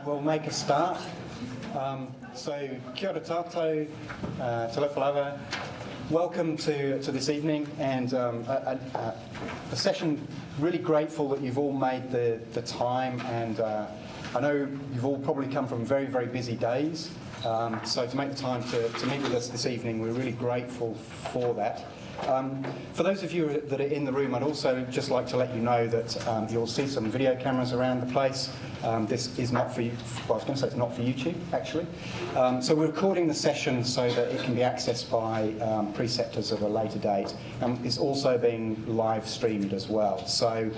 We'll make a start. So, kia ora tātou, te lapa. Welcome to this evening, and a session. Really grateful that you've all made the time, and I know you've all probably come from very, very busy days. So to make the time to meet with us this evening, we're really grateful for that. For those of you that are in the room, I'd also just like to let you know that you'll see some video cameras around the place. This is not for you, well, I was going to say it's not for YouTube, actually. So we're recording the session so that it can be accessed by preceptors at a later date. It's also being live streamed as well. So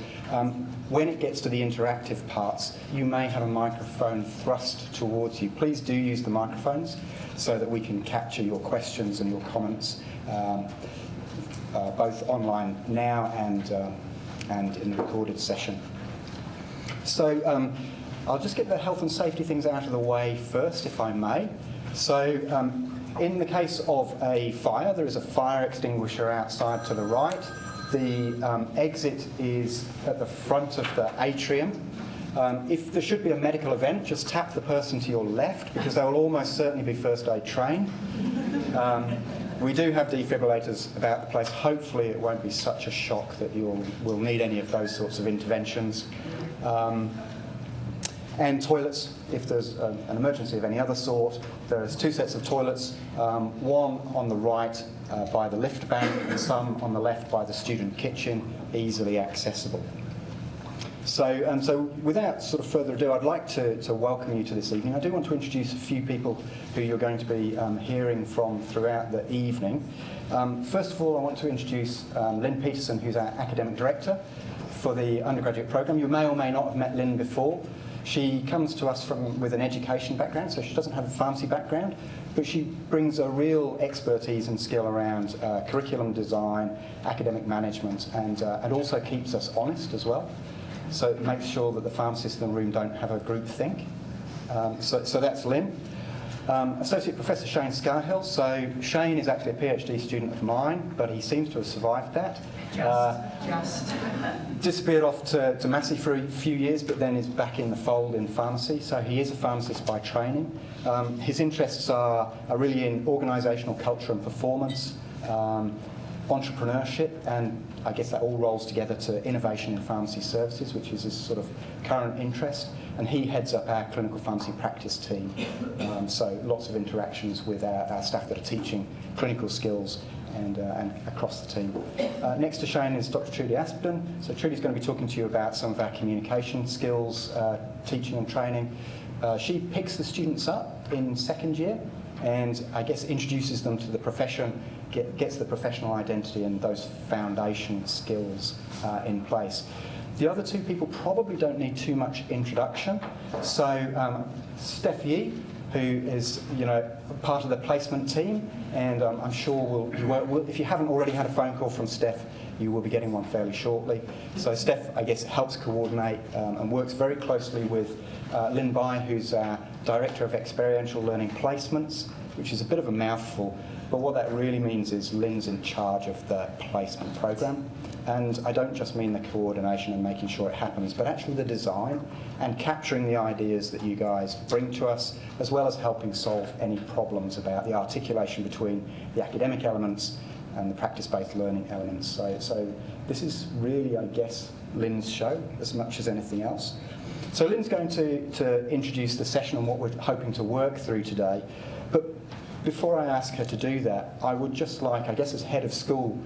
when it gets to the interactive parts, you may have a microphone thrust towards you. Please do use the microphones so that we can capture your questions and your comments. Both online now and in the recorded session. So I'll just get the health and safety things out of the way first, if I may. So in the case of a fire, there is a fire extinguisher outside to the right. The exit is at the front of the atrium. If there should be a medical event, just tap the person to your left, because they will almost certainly be first aid trained. We do have defibrillators about the place. Hopefully it won't be such a shock that you will need any of those sorts of interventions. And toilets, if there's an emergency of any other sort, there's two sets of toilets, one on the right by the lift bank and some on the left by the student kitchen, easily accessible. So without sort of further ado, I'd like to welcome you to this evening. I do want to introduce a few people who you're going to be hearing from throughout the evening. First of all, I want to introduce Lynn Peterson, who's our academic director for the undergraduate programme. You may or may not have met Lynn before. She comes to us with an education background, so she doesn't have a pharmacy background, but she brings a real expertise and skill around curriculum design, academic management, and also keeps us honest as well. So it makes sure that the pharmacists in the room don't have a group think. So that's Lynn. Associate Professor Shane Scarhill. So Shane is actually a PhD student of mine, but he seems to have survived that. Just. Disappeared off to Massey for a few years, but then is back in the fold in pharmacy. So he is a pharmacist by training. His interests are really in organisational culture and performance, entrepreneurship, and I guess that all rolls together to innovation in pharmacy services, which is his sort of current interest. And he heads up our clinical pharmacy practice team. So lots of interactions with our staff that are teaching clinical skills and across the team. Next to Shane is Dr. Trudy Aspden. So Trudy's going to be talking to you about some of our communication skills, teaching and training. She picks the students up in second year and I guess introduces them to the profession, gets the professional identity and those foundation skills in place. The other two people probably don't need too much introduction. So Steph Yee, who is part of the placement team, and I'm sure if you haven't already had a phone call from Steph, you will be getting one fairly shortly. So Steph, I guess, helps coordinate and works very closely with Lynn Bai, who's our Director of Experiential Learning Placements, which is a bit of a mouthful, but what that really means is Lynn's in charge of the placement program. And I don't just mean the coordination and making sure it happens, but actually the design and capturing the ideas that you guys bring to us, as well as helping solve any problems about the articulation between the academic elements and the practice-based learning elements. So this is really, I guess, Lynn's show as much as anything else. So Lynn's going to introduce the session and what we're hoping to work through today. But before I ask her to do that, I would just like, I guess as head of school,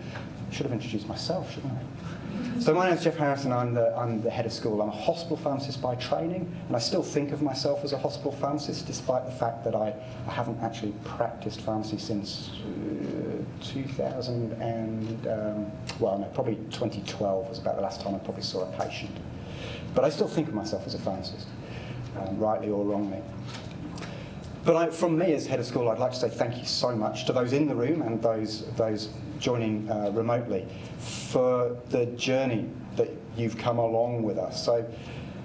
I should have introduced myself, shouldn't I? So my name's Jeff Harrison, I'm the head of school. I'm a hospital pharmacist by training, and I still think of myself as a hospital pharmacist, despite the fact that I haven't actually practiced pharmacy since 2000 and, probably 2012 was about the last time I probably saw a patient. But I still think of myself as a pharmacist, rightly or wrongly. But from me as head of school, I'd like to say thank you so much to those in the room and those joining remotely for the journey that you've come along with us. So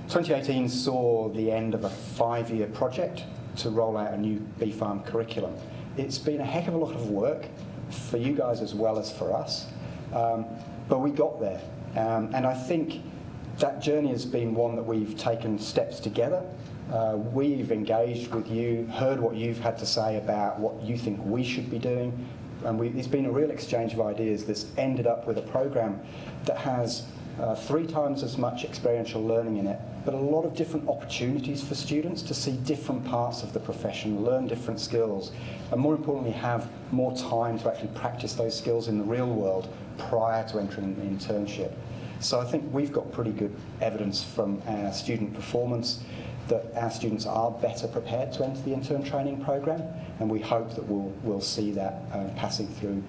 2018 saw the end of a 5-year project to roll out a new BPharm curriculum. It's been a heck of a lot of work for you guys as well as for us, but we got there. And I think that journey has been one that we've taken steps together We've engaged with you, heard what you've had to say about what you think we should be doing, and it's been a real exchange of ideas that's ended up with a program that has 3 times as much experiential learning in it, but a lot of different opportunities for students to see different parts of the profession, learn different skills, and more importantly, have more time to actually practice those skills in the real world prior to entering the internship. So I think we've got pretty good evidence from our student performance that our students are better prepared to enter the intern training program, and we hope that we'll see that passing through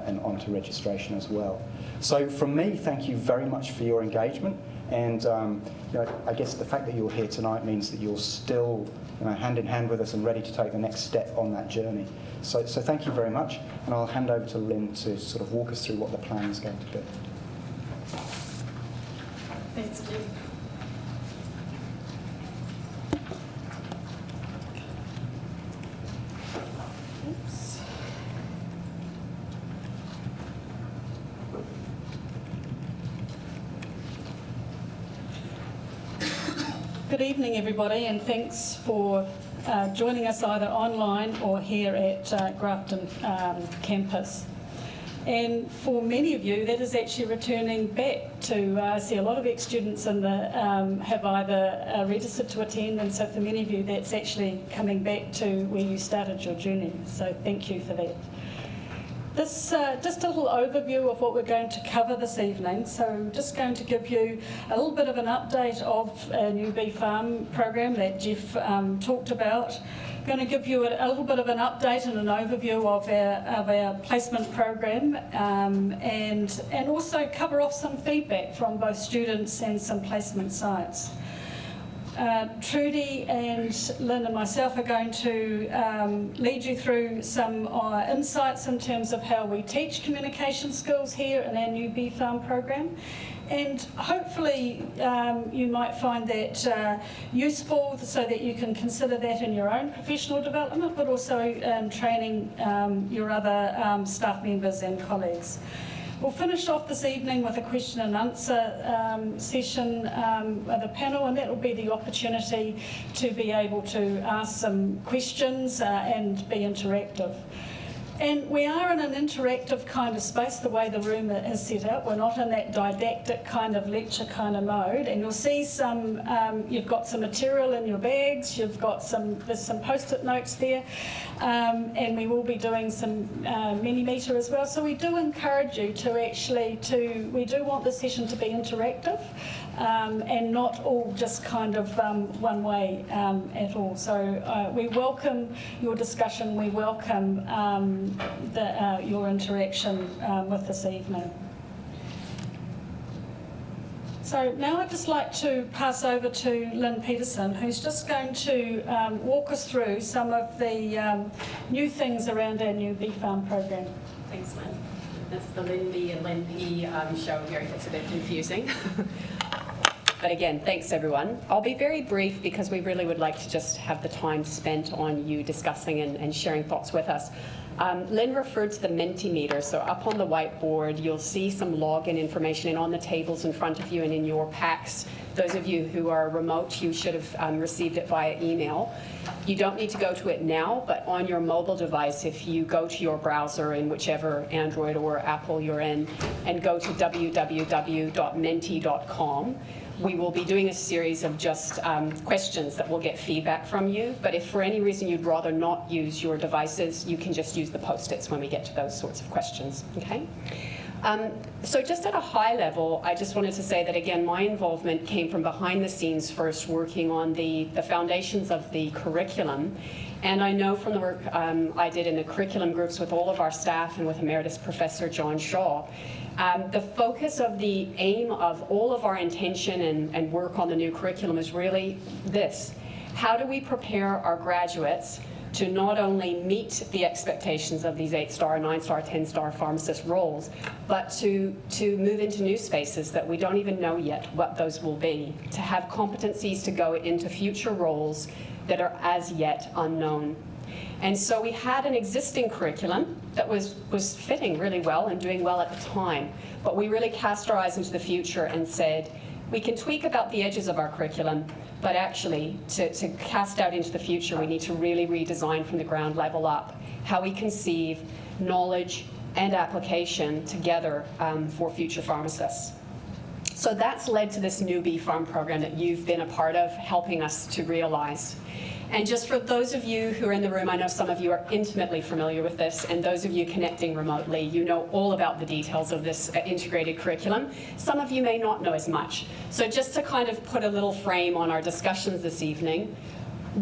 and onto registration as well. So from me, thank you very much for your engagement, and I guess the fact that you're here tonight means that you're still hand in hand with us and ready to take the next step on that journey. So thank you very much, and I'll hand over to Lynn to sort of walk us through what the plan is going to be. Thanks, Jim. Oops. Good evening, everybody, and thanks for joining us either online or here at Grafton campus. And for many of you, that is actually returning back to, I see a lot of ex-students in the, have either registered to attend, and so for many of you, that's actually coming back to where you started your journey. So thank you for that. This, just a little overview of what we're going to cover this evening. So just going to give you a little bit of an update of our new Bee Farm program that Jeff talked about. Going to give you a little bit of an update and an overview of our placement program, and also cover off some feedback from both students and some placement sites. Trudy and Lynn and myself are going to lead you through some insights in terms of how we teach communication skills here in our new Bee Farm program. And hopefully you might find that useful so that you can consider that in your own professional development, but also training your other staff members and colleagues. We'll finish off this evening with a question and answer session with a panel, and that will be the opportunity to be able to ask some questions and be interactive. And we are in an interactive kind of space, the way the room is set up. We're not in that didactic kind of lecture kind of mode. And you'll see some, you've got some material in your bags, there's some post-it notes there, and we will be doing some Mentimeter as well. So we do encourage you to actually, we do want the session to be interactive, and not all just kind of one way at all. So we welcome your discussion, we welcome your interaction with this evening. So now I'd just like to pass over to Lynn Peterson, who's just going to walk us through some of the new things around our new Bee Farm program. Thanks, Lynn. That's the Lynn B and Lynn P show here. It gets a bit confusing. But again, thanks everyone. I'll be very brief because we really would like to just have the time spent on you discussing and sharing thoughts with us. Lynn referred to the Mentimeter, so up on the whiteboard you'll see some login information, and on the tables in front of you and in your packs, those of you who are remote, you should have received it via email. You don't need to go to it now, but on your mobile device, if you go to your browser in whichever Android or Apple you're in and go to www.menti.com, we will be doing a series of just questions that will get feedback from you. But if for any reason you'd rather not use your devices, you can just use the post-its when we get to those sorts of questions, okay? So just at a high level, I just wanted to say that, again, my involvement came from behind the scenes first, working on the foundations of the curriculum. And I know from the work I did in the curriculum groups with all of our staff and with Emeritus Professor John Shaw, the focus of the aim of all of our intention and work on the new curriculum is really this: how do we prepare our graduates to not only meet the expectations of these 8-star, 9-star, 10-star pharmacist roles, but to move into new spaces that we don't even know yet what those will be, to have competencies to go into future roles that are as yet unknown. And so we had an existing curriculum that was fitting really well and doing well at the time, but we really cast our eyes into the future and said, We can tweak about the edges of our curriculum, but actually, to cast out into the future, we need to really redesign from the ground level up how we conceive knowledge and application together for future pharmacists. So that's led to this new BPharm program that you've been a part of, helping us to realize. And just for those of you who are in the room, I know some of you are intimately familiar with this, and those of you connecting remotely, you know all about the details of this integrated curriculum. Some of you may not know as much. So just to kind of put a little frame on our discussions this evening,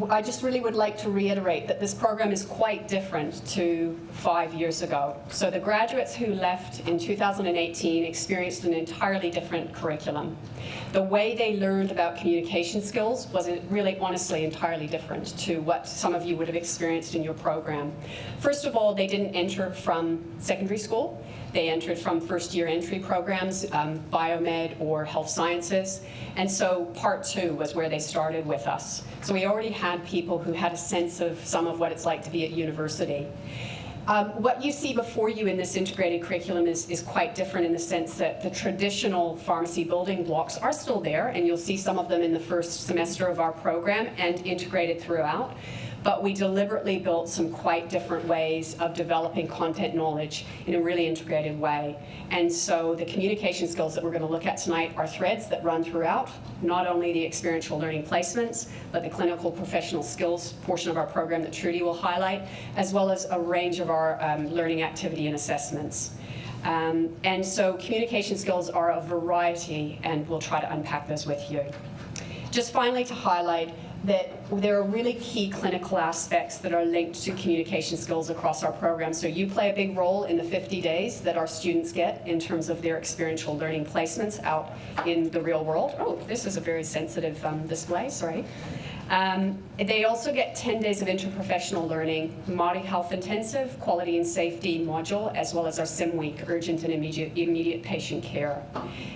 I just really would like to reiterate that this program is quite different to 5 years ago. So the graduates who left in 2018 experienced an entirely different curriculum. The way they learned about communication skills was really honestly entirely different to what some of you would have experienced in your program. First of all, they didn't enter from secondary school. They entered from first-year entry programs, biomed or health sciences. And so part 2 was where they started with us. So we already had people who had a sense of some of what it's like to be at university. What you see before you in this integrated curriculum is quite different in the sense that the traditional pharmacy building blocks are still there, and you'll see some of them in the first semester of our program and integrated throughout. But we deliberately built some quite different ways of developing content knowledge in a really integrated way. And so the communication skills that we're going to look at tonight are threads that run throughout, not only the experiential learning placements, but the clinical professional skills portion of our program that Trudy will highlight, as well as a range of our learning activity and assessments. And so communication skills are a variety, and we'll try to unpack those with you. Just finally to highlight that there are really key clinical aspects that are linked to communication skills across our program. So you play a big role in the 50 days that our students get in terms of their experiential learning placements out in the real world. Oh, this is a very sensitive display, sorry. They also get 10 days of interprofessional learning, Māori Health Intensive, Quality and Safety module, as well as our Sim Week, Urgent and Immediate Patient Care.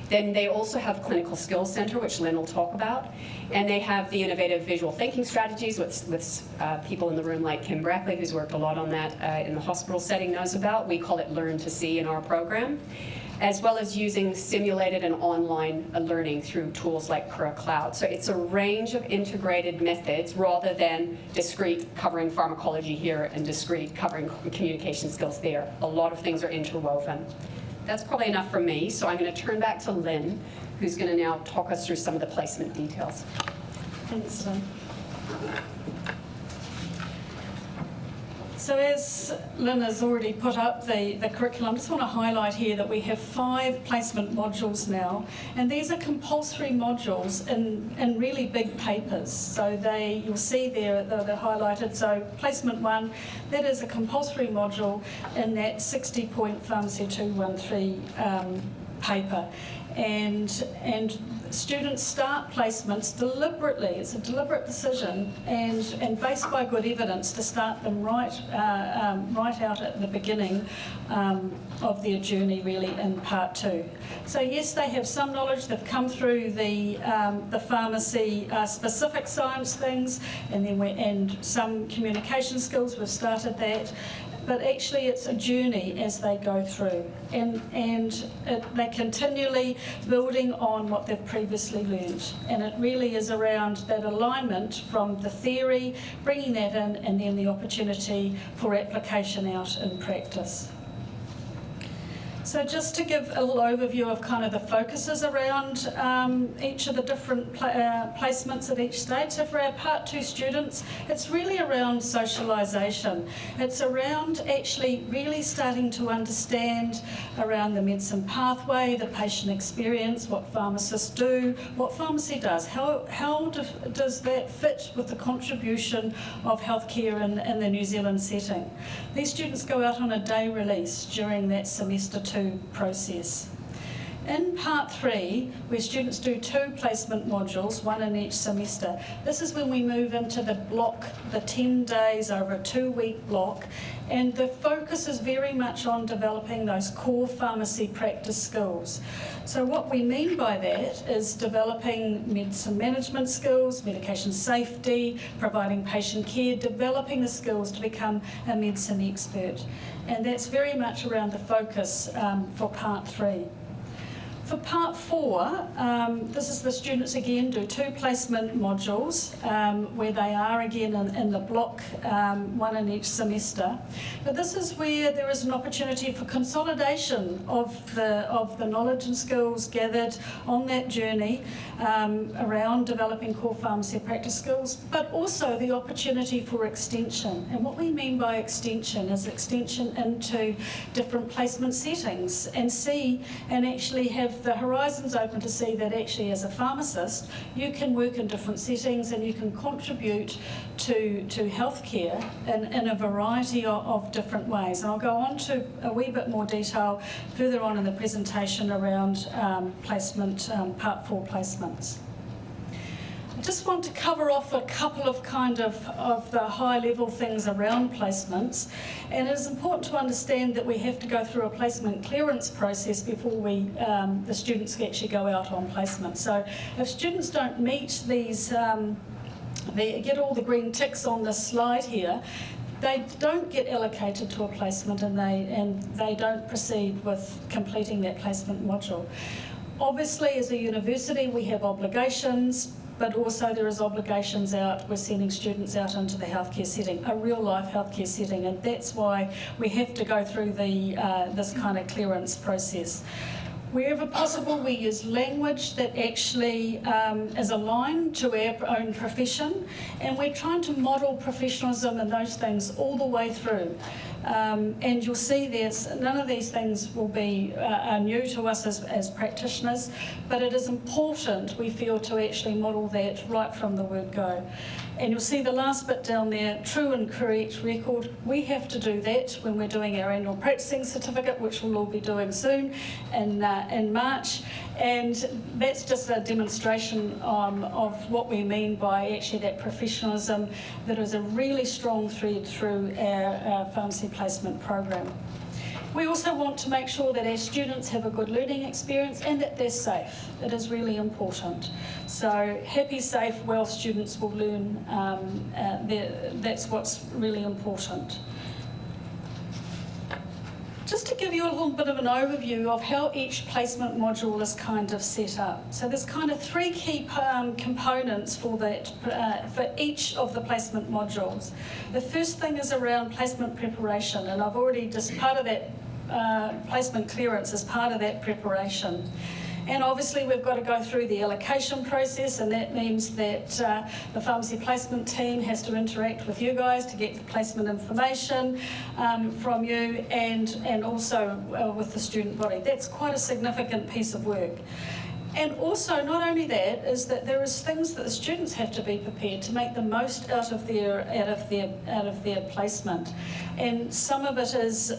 Then they also have Clinical Skills Center, which Lynn will talk about, and they have the innovative visual thinking strategies, with people in the room like Kim Brackley, who's worked a lot on that in the hospital setting, knows about. We call it Learn to See in our program, as well as using simulated and online learning through tools like Kura Cloud. So it's a range of integrated methods rather than discrete covering pharmacology here and discrete covering communication skills there. A lot of things are interwoven. That's probably enough from me, so I'm going to turn back to Lynn, who's going to now talk us through some of the placement details. Thanks, Lynn. So as Lynn has already put up the curriculum, I just want to highlight here that we have 5 placement modules now, and these are compulsory modules in really big papers. So you'll see there they're highlighted. So placement 1, that is a compulsory module in that 60-point Pharmacy 213 paper. And students start placements deliberately. It's a deliberate decision and based by good evidence to start them right out at the beginning of their journey, really, in part 2. So yes, they have some knowledge. They've come through the pharmacy specific science things, and some communication skills. We've started that. But actually it's a journey as they go through, and they're continually building on what they've previously learned, and it really is around that alignment from the theory, bringing that in, and then the opportunity for application out in practice. So just to give a little overview of kind of the focuses around each of the different placements at each stage. So for our Part 2 students, it's really around socialisation. It's around actually really starting to understand around the medicine pathway, the patient experience, what pharmacists do, what pharmacy does, how does that fit with the contribution of healthcare in the New Zealand setting. These students go out on a day release during that semester 2 process. In Part 3, where students do 2 placement modules, 1 in each semester, this is when we move into the block, the 10 days over a 2-week block, and the focus is very much on developing those core pharmacy practice skills. So what we mean by that is developing medicine management skills, medication safety, providing patient care, developing the skills to become a medicine expert. And that's very much around the focus for Part 3. For part 4, this is the students again do 2 placement modules where they are again in the block, 1 in each semester. But this is where there is an opportunity for consolidation of the knowledge and skills gathered on that journey around developing core pharmacy practice skills, but also the opportunity for extension. And what we mean by extension is extension into different placement settings and actually have the horizons open to see that actually as a pharmacist you can work in different settings and you can contribute to healthcare in a variety of different ways. And I'll go on to a wee bit more detail further on in the presentation around placement, part 4 placements. I just want to cover off a couple of of the high level things around placements, and it is important to understand that we have to go through a placement clearance process before the students actually go out on placement. So if students don't meet these, they get all the green ticks on this slide here, they don't get allocated to a placement and they don't proceed with completing that placement module. Obviously, as a university, we have obligations, but also there is obligations out. We're sending students out into the healthcare setting, a real life healthcare setting, and that's why we have to go through this kind of clearance process. Wherever possible, we use language that actually is aligned to our own profession, and we're trying to model professionalism and those things all the way through. And you'll see none of these things will be are new to us as practitioners, but it is important, we feel, to actually model that right from the word go. And you'll see the last bit down there, true and correct record. We have to do that when we're doing our annual practicing certificate, which we'll all be doing soon in March. And that's just a demonstration of what we mean by actually that professionalism that is a really strong thread through our pharmacy placement program. We also want to make sure that our students have a good learning experience and that they're safe. It is really important. So happy, safe, well students will learn. That's what's really important. Just to give you a little bit of an overview of how each placement module is kind of set up. So there's kind of 3 key components for that, for each of the placement modules. The first thing is around placement preparation, and I've already just part of that placement clearance as part of that preparation. And obviously we've got to go through the allocation process, and that means that the pharmacy placement team has to interact with you guys to get the placement information from you, and also with the student body. That's quite a significant piece of work. And also, not only that, is that there is things that the students have to be prepared to make the most out of their placement. And some of it is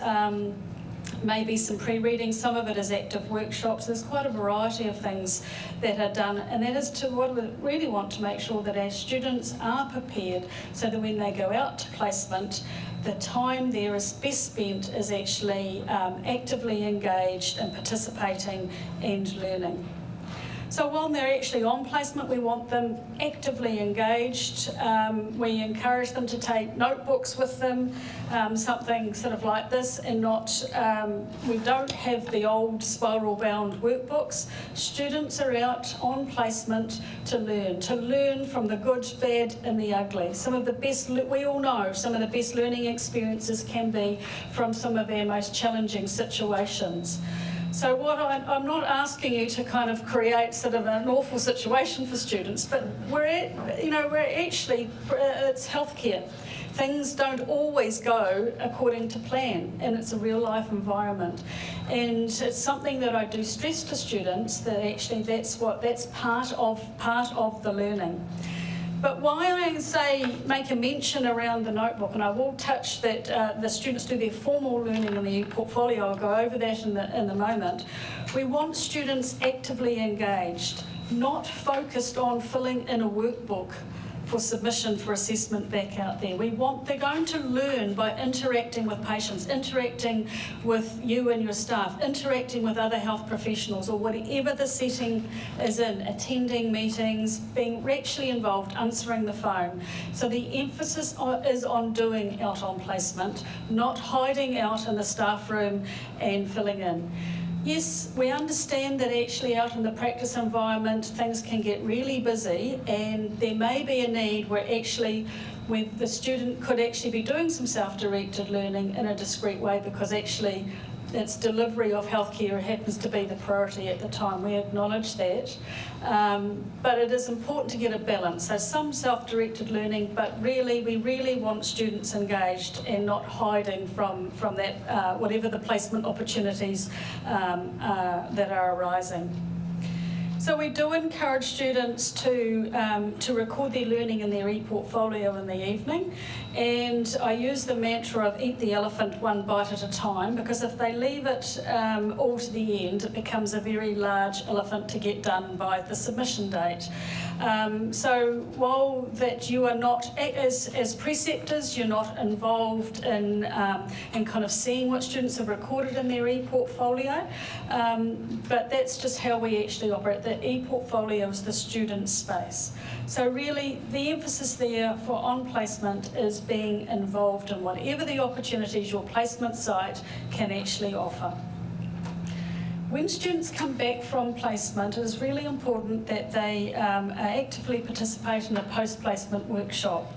maybe some pre-reading, some of it is active workshops. There's quite a variety of things that are done, and that is to what we really want to make sure that our students are prepared so that when they go out to placement, the time there is best spent is actually actively engaged and participating and learning. So while they're actually on placement, we want them actively engaged. We encourage them to take notebooks with them, something sort of like this, and not, we don't have the old spiral-bound workbooks. Students are out on placement to learn from the good, bad and the ugly. Some of the best, we all know, some of the best learning experiences can be from some of our most challenging situations. So what I'm not asking you to kind of create sort of an awful situation for students, but we're actually, it's healthcare. Things don't always go according to plan, and it's a real life environment. And it's something that I do stress to students, that actually that's part of the learning. But why I say make a mention around the notebook, and I will touch that the students do their formal learning in the portfolio, I'll go over that in the moment. We want students actively engaged, not focused on filling in a workbook for submission for assessment back out there. They're going to learn by interacting with patients, interacting with you and your staff, interacting with other health professionals, or whatever the setting is in, attending meetings, being actually involved, answering the phone. So the emphasis is on doing out on placement, not hiding out in the staff room and filling in. Yes, we understand that actually out in the practice environment things can get really busy, and there may be a need where the student could actually be doing some self-directed learning in a discrete way, because actually its delivery of healthcare happens to be the priority at the time. We acknowledge that. But it is important to get a balance. So some self-directed learning, but really, we really want students engaged and not hiding from that, whatever the placement opportunities that are arising. So we do encourage students to record their learning in their e-portfolio in the evening, and I use the mantra of eat the elephant one bite at a time, because if they leave it all to the end, it becomes a very large elephant to get done by the submission date. So while that you are not, as preceptors, you're not involved in kind of seeing what students have recorded in their e-portfolio, but that's just how we actually operate. The e-portfolio is the student's space. So really the emphasis there for on-placement is being involved in whatever the opportunities your placement site can actually offer. When students come back from placement, it is really important that they actively participate in a post-placement workshop.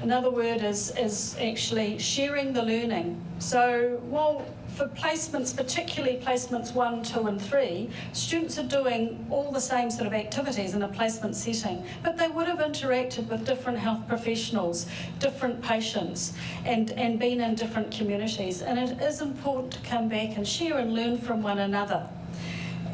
Another word is actually sharing the learning. So while for placements, particularly placements 1, 2 and 3, students are doing all the same sort of activities in a placement setting, but they would have interacted with different health professionals, different patients, and been in different communities. And it is important to come back and share and learn from one another,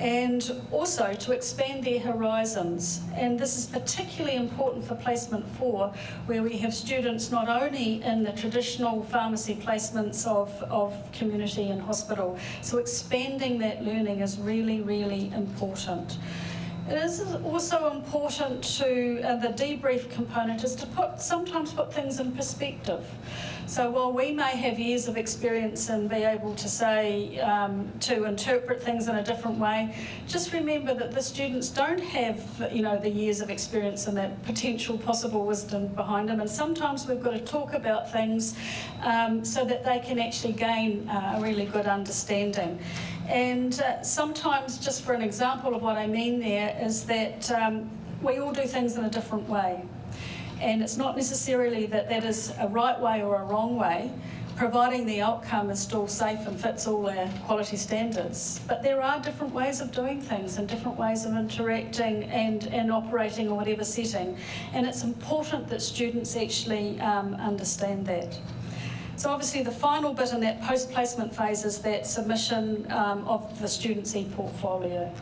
and also to expand their horizons. And this is particularly important for placement 4, where we have students not only in the traditional pharmacy placements of community and hospital, so expanding that learning is really, really important. It is also important to, the debrief component is to sometimes put things in perspective. So while we may have years of experience and be able to say, to interpret things in a different way, just remember that the students don't have, the years of experience and that potential possible wisdom behind them. And sometimes we've got to talk about things so that they can actually gain a really good understanding. And sometimes, just for an example of what I mean there, is that we all do things in a different way. And it's not necessarily that that is a right way or a wrong way, providing the outcome is still safe and fits all our quality standards. But there are different ways of doing things and different ways of interacting and operating in whatever setting. And it's important that students actually understand that. So obviously the final bit in that post-placement phase is that submission of the student's e-portfolio.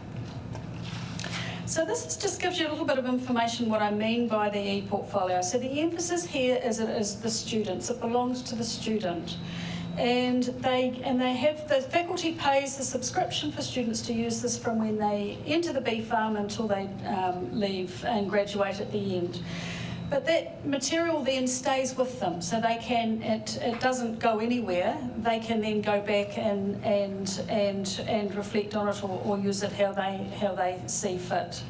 So this just gives you a little bit of information what I mean by the e-portfolio. So the emphasis here is it is the students. It belongs to the student. And the faculty pays the subscription for students to use this from when they enter the BPharm until they leave and graduate at the end. But that material then stays with them, so they can, it doesn't go anywhere. They can then go back and reflect on it or use it how they see fit.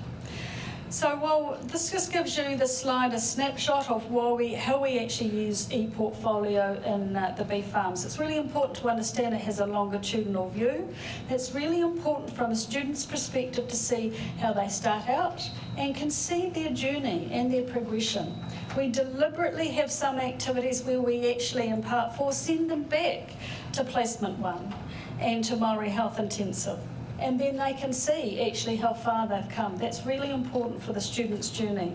So while this just gives you the slide a snapshot of how we actually use e-portfolio in the BPharms. It's really important to understand it has a longitudinal view. It's really important from a student's perspective to see how they start out and can see their journey and their progression. We deliberately have some activities where we actually in Part 4 send them back to Placement 1 and to Maori Health Intensive. And then they can see actually how far they've come. That's really important for the student's journey.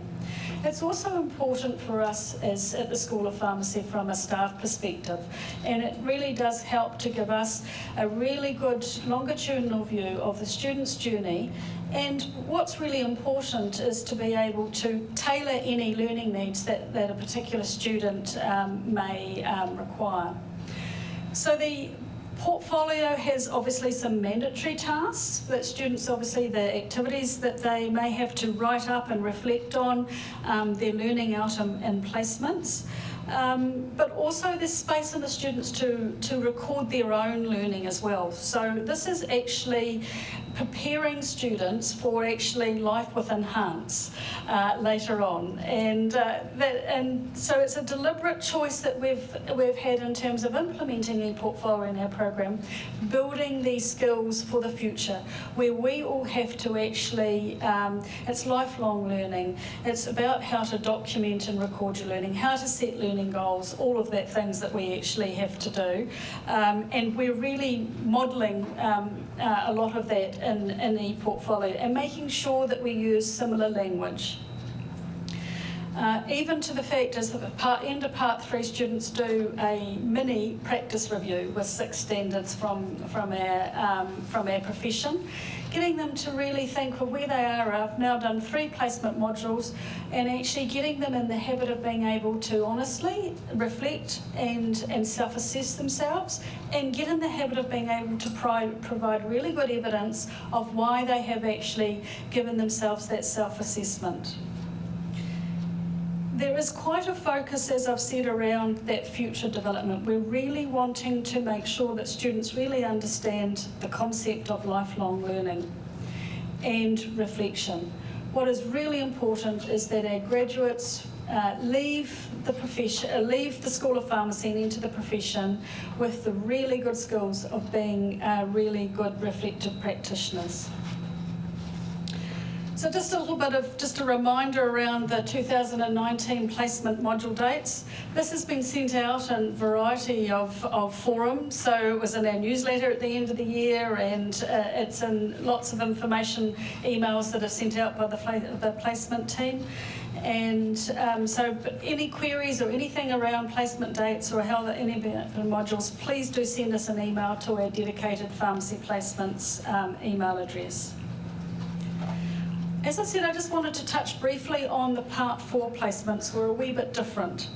It's also important for us as at the School of Pharmacy from a staff perspective, and it really does help to give us a really good longitudinal view of the student's journey. And what's really important is to be able to tailor any learning needs that a particular student may require. So the portfolio has obviously some mandatory tasks that students, obviously the activities that they may have to write up and reflect on, their learning out in placements. But also there's space in the students to record their own learning as well. So this is actually preparing students for actually life with Enhance later on. And so it's a deliberate choice that we've had in terms of implementing e-portfolio in our program, building these skills for the future, where we all have to actually, it's lifelong learning. It's about how to document and record your learning, how to set learning goals, all of that things that we actually have to do. And we're really modelling a lot of that in e-portfolio and making sure that we use similar language. Even to the fact is that at the end of Part 3, students do a mini practice review with 6 standards from our profession, getting them to really think of where they are. I've now done 3 placement modules, and actually getting them in the habit of being able to honestly reflect and self-assess themselves, and get in the habit of being able to provide really good evidence of why they have actually given themselves that self-assessment. There is quite a focus, as I've said, around that future development. We're really wanting to make sure that students really understand the concept of lifelong learning and reflection. What is really important is that our graduates leave the School of Pharmacy and enter the profession with the really good skills of being really good reflective practitioners. So just a little bit of a reminder around the 2019 placement module dates. This has been sent out in a variety of forums. So it was in our newsletter at the end of the year, and it's in lots of information emails that are sent out by the placement team. And so any queries or anything around placement dates or how any of the modules, please do send us an email to our dedicated pharmacy placements email address. As I said, I just wanted to touch briefly on the Part 4 placements. We're a wee bit different.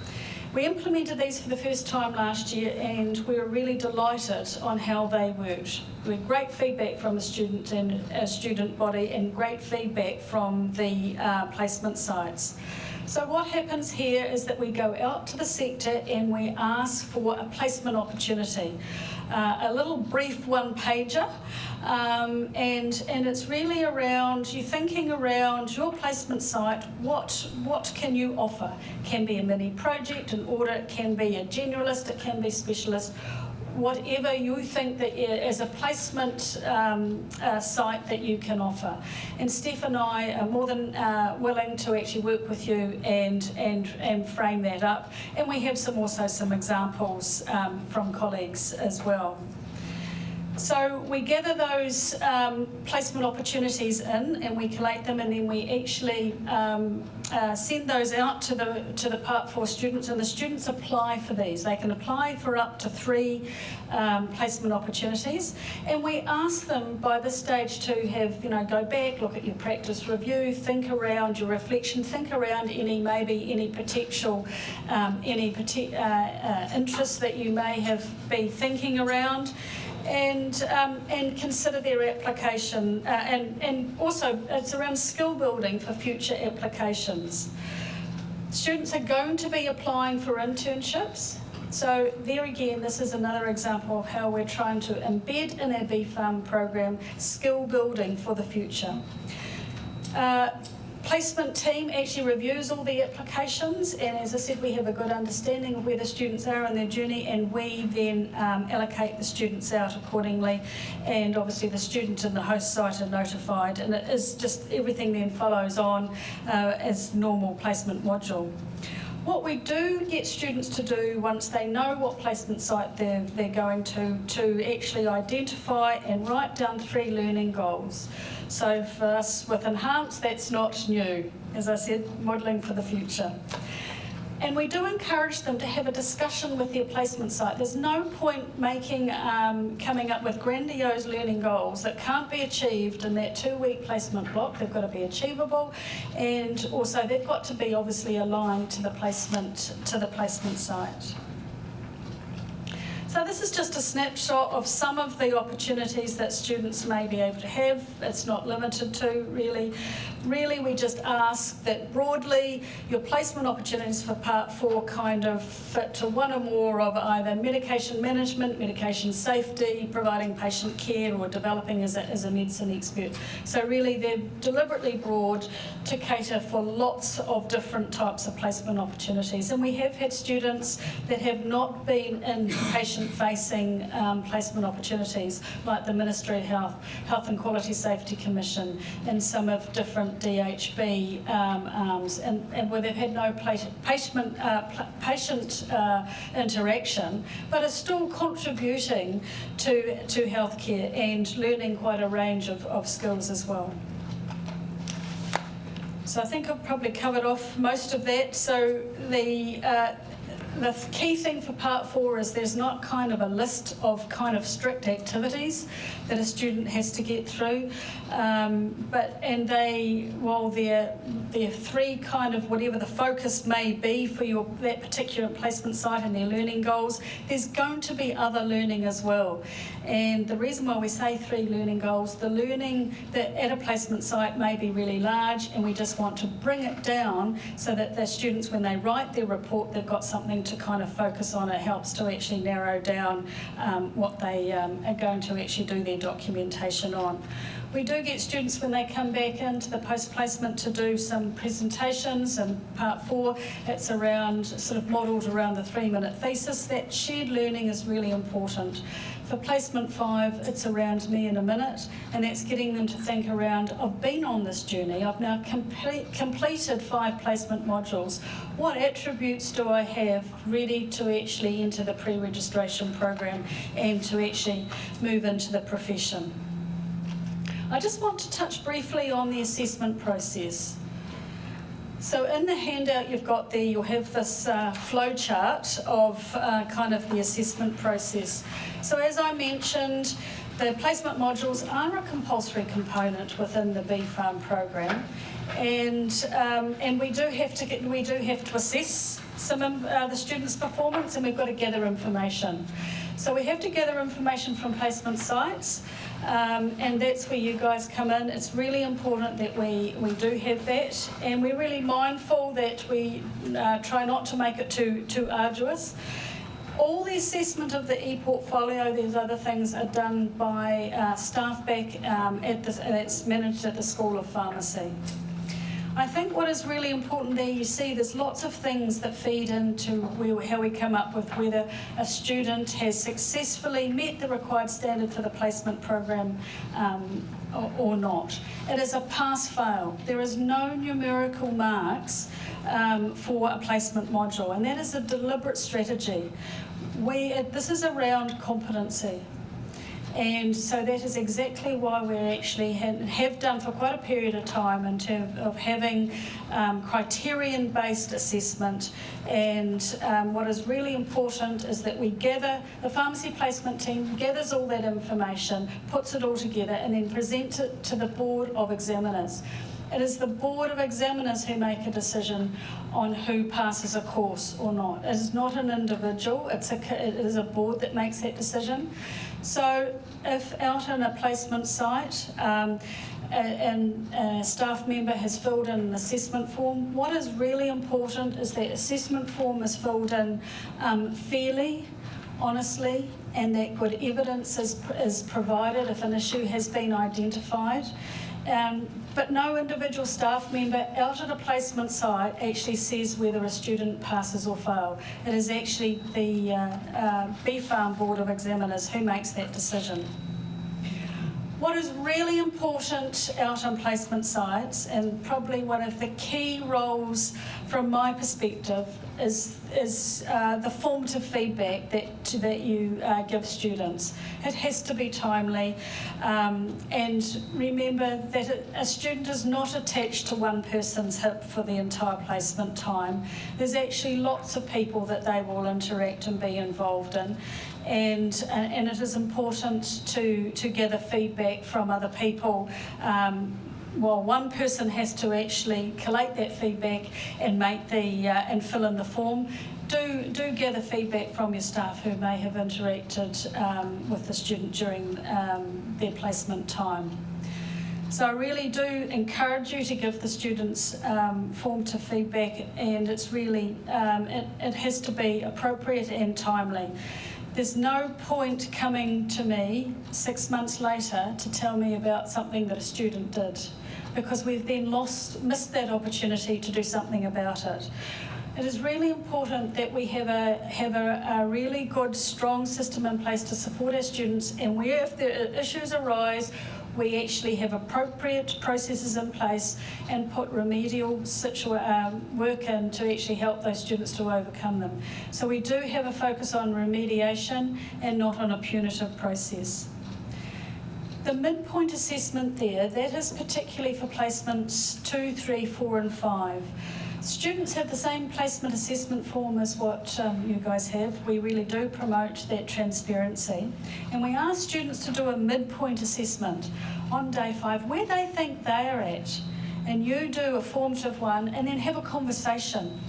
We implemented these for the first time last year, and we were really delighted on how they worked. We had great feedback from the student and student body, and great feedback from the placement sites. So what happens here is that we go out to the sector and we ask for a placement opportunity. A little brief one-pager, and it's really around you thinking around your placement site. What can you offer? Can be a mini project, an audit, can be a generalist, it can be specialist. Whatever you think that as a placement site that you can offer. And Steph and I are more than willing to actually work with you and frame that up. And we have also some examples from colleagues as well. So we gather those placement opportunities in, and we collate them, and then we actually send those out to the Part 4 students, and the students apply for these. They can apply for up to 3 placement opportunities, and we ask them by this stage to have, go back, look at your practice review, think around your reflection, think around any potential interests that you may have been thinking around. And consider their application, and also it's around skill building for future applications. Students are going to be applying for internships, so there again, this is another example of how we're trying to embed in our BPharm program skill building for the future. Placement team actually reviews all the applications, and as I said, we have a good understanding of where the students are in their journey, and we then allocate the students out accordingly, and obviously the student and the host site are notified, and it is just everything then follows on as normal placement module. What we do get students to do once they know what placement site they're going to actually identify and write down 3 learning goals. So for us with Enhance, that's not new. As I said, modelling for the future. And we do encourage them to have a discussion with their placement site. There's no point coming up with grandiose learning goals that can't be achieved in that 2-week placement block. They've got to be achievable, and also they've got to be obviously aligned to the placement site. So this is just a snapshot of some of the opportunities that students may be able to have. It's not limited to, really. Really, we just ask that broadly your placement opportunities for Part 4 kind of fit to one or more of either medication management, medication safety, providing patient care, or developing as a medicine expert. So really, they're deliberately broad to cater for lots of different types of placement opportunities. And we have had students that have not been in patient-facing placement opportunities, like the Ministry of Health and Quality Safety Commission, and some of different DHB arms, and where they've had no patient interaction, but are still contributing to healthcare and learning quite a range of skills as well. So I think I've probably covered off most of that. So the key thing for Part 4 is there's not kind of a list of kind of strict activities that a student has to get through, while they're three kind of whatever the focus may be for that particular placement site and their learning goals, there's going to be other learning as well. And the reason why we say 3 learning goals, the learning that at a placement site may be really large, and we just want to bring it down so that the students, when they write their report, they've got something to kind of focus on. It helps to actually narrow down what they are going to actually do their documentation on. We do get students when they come back into the post-placement to do some presentations, and Part 4, it's around, sort of modelled around the 3-minute thesis. That shared learning is really important. For Placement 5, it's around me in a minute, and that's getting them to think around, I've been on this journey, I've now completed 5 placement modules. What attributes do I have ready to actually enter the pre-registration program and to actually move into the profession? I just want to touch briefly on the assessment process. So in the handout you'll have this flow chart of kind of the assessment process. So as I mentioned, the placement modules are a compulsory component within the BFARM program, and we do have to assess the students' performance, and we've got to gather information. So we have to gather information from placement sites. And that's where you guys come in. It's really important that we do have that, and we're really mindful that we try not to make it too arduous. All the assessment of the e-portfolio, these other things, are done by staff back that's managed at the School of Pharmacy. I think what is really important there, you see there's lots of things that feed into how we come up with whether a student has successfully met the required standard for the placement program or not. It is a pass-fail. There is no numerical marks for a placement module, and that is a deliberate strategy. This is around competency. And so that is exactly why we actually have done for quite a period of time in terms of having criterion-based assessment. And what is really important is that the pharmacy placement team gathers all that information, puts it all together, and then presents it to the Board of Examiners. It is the Board of Examiners who make a decision on who passes a course or not. It is not an individual, it is a board that makes that decision. So if out on a placement site and a staff member has filled in an assessment form, what is really important is that assessment form is filled in fairly, honestly, and that good evidence is provided if an issue has been identified. But no individual staff member out at a placement site actually says whether a student passes or fails. It is actually the BFARM Board of Examiners who makes that decision. What is really important out on placement sites, and probably one of the key roles from my perspective, is the formative feedback that you give students. It has to be timely, and remember that a student is not attached to one person's hip for the entire placement time. There's actually lots of people that they will interact and be involved in. And it is important to gather feedback from other people while one person has to actually collate that feedback and make and fill in the form, do gather feedback from your staff who may have interacted with the student during their placement time. So I really do encourage you to give the students formative feedback, and it's really, it has to be appropriate and timely. There's no point coming to me 6 months later to tell me about something that a student did, because we've then missed that opportunity to do something about it. It is really important that we have a really good, strong system in place to support our students, and where if the issues arise, we actually have appropriate processes in place and put remedial work in to actually help those students to overcome them. So we do have a focus on remediation and not on a punitive process. The midpoint assessment there, that is particularly for placements 2, 3, 4 and 5. Students have the same placement assessment form as what you guys have. We really do promote that transparency. And we ask students to do a midpoint assessment on day 5, where they think they are at. And you do a formative one and then have a conversation.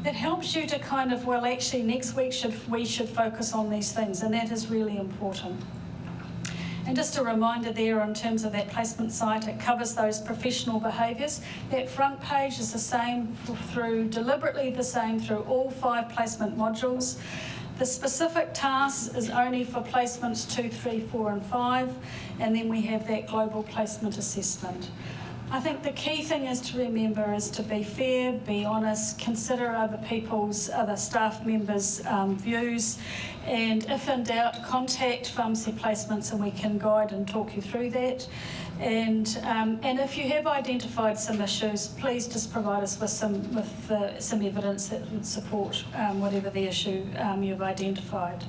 That helps you to kind of, well, actually next week we should focus on these things, and that is really important. And just a reminder there in terms of that placement site, it covers those professional behaviours. That front page is the same deliberately the same through all 5 placement modules. The specific tasks is only for placements 2, 3, 4 and 5, and then we have that global placement assessment. I think the key thing is to remember is to be fair, be honest, consider other staff members' views, and if in doubt, contact Pharmacy Placements and we can guide and talk you through that. And if you have identified some issues, please just provide us with some evidence that would support whatever the issue you've identified.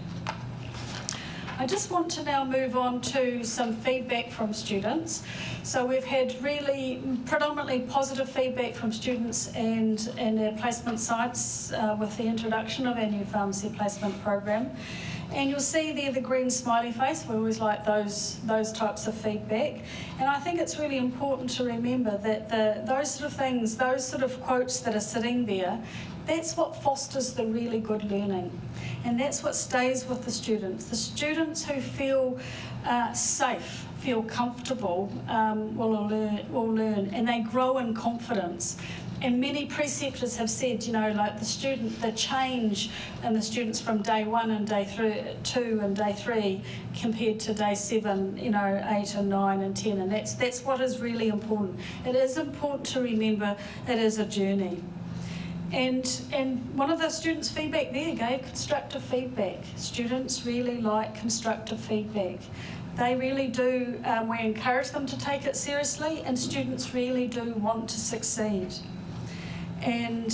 I just want to now move on to some feedback from students. So we've had really predominantly positive feedback from students and our placement sites with the introduction of our new pharmacy placement program. And you'll see there the green smiley face. We always like those types of feedback. And I think it's really important to remember that those sort of things, those sort of quotes that are sitting there, that's what fosters the really good learning. And that's what stays with the students. The students who feel safe, feel comfortable, will learn, and they grow in confidence. And many preceptors have said, you know, like the change in the students from day 1 and day 2 and day 3 compared to day 7, you know, 8 and 9 and 10. And that's what is really important. It is important to remember it is a journey. And one of the students' feedback there gave constructive feedback. Students really like constructive feedback. They really do, we encourage them to take it seriously, and students really do want to succeed. And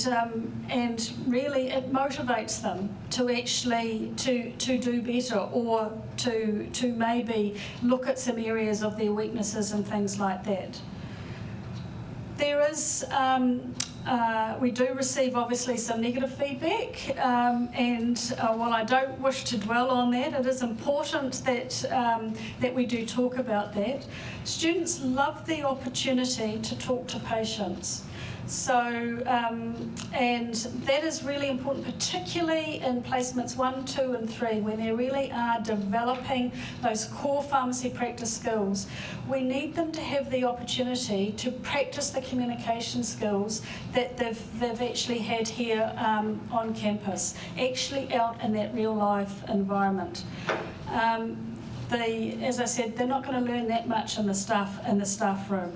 really it motivates them to actually to do better, or to maybe look at some areas of their weaknesses and things like that. There is we do receive obviously some negative feedback, and while I don't wish to dwell on that, it is important that we do talk about that. Students love the opportunity to talk to patients. So, and that is really important, particularly in placements 1, 2 and 3, when they really are developing those core pharmacy practice skills. We need them to have the opportunity to practice the communication skills that they've actually had here on campus, actually out in that real life environment. As I said, they're not going to learn that much in the staff room.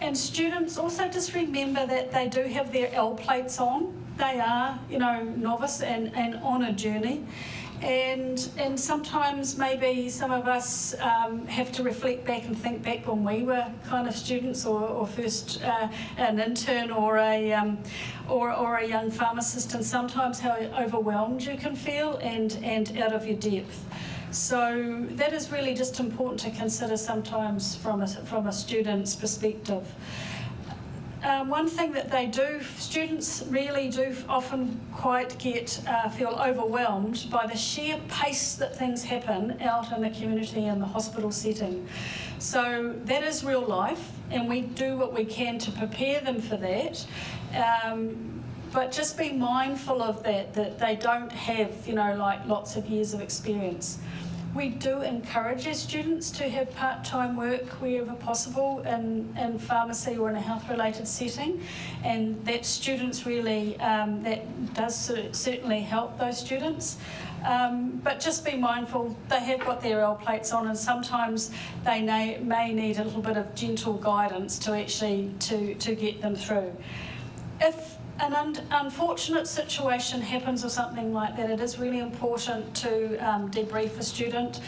And students also just remember that they do have their L plates on. They are, you know, novice and on a journey. And sometimes maybe some of us have to reflect back and think back when we were kind of students, or first an intern or a young pharmacist, and sometimes how overwhelmed you can feel and out of your depth. So that is really just important to consider sometimes from a student's perspective. one thing that they do, students really do often feel overwhelmed by the sheer pace that things happen out in the community and the hospital setting. So that is real life, and we do what we can to prepare them for that. But just be mindful of that they don't have, like lots of years of experience. We do encourage our students to have part-time work wherever possible in pharmacy or in a health-related setting, and that students really, that does certainly help those students. But just be mindful, they have got their L plates on, and sometimes they may need a little bit of gentle guidance to actually to get them through. If an unfortunate situation happens or something like that, it is really important to debrief a student.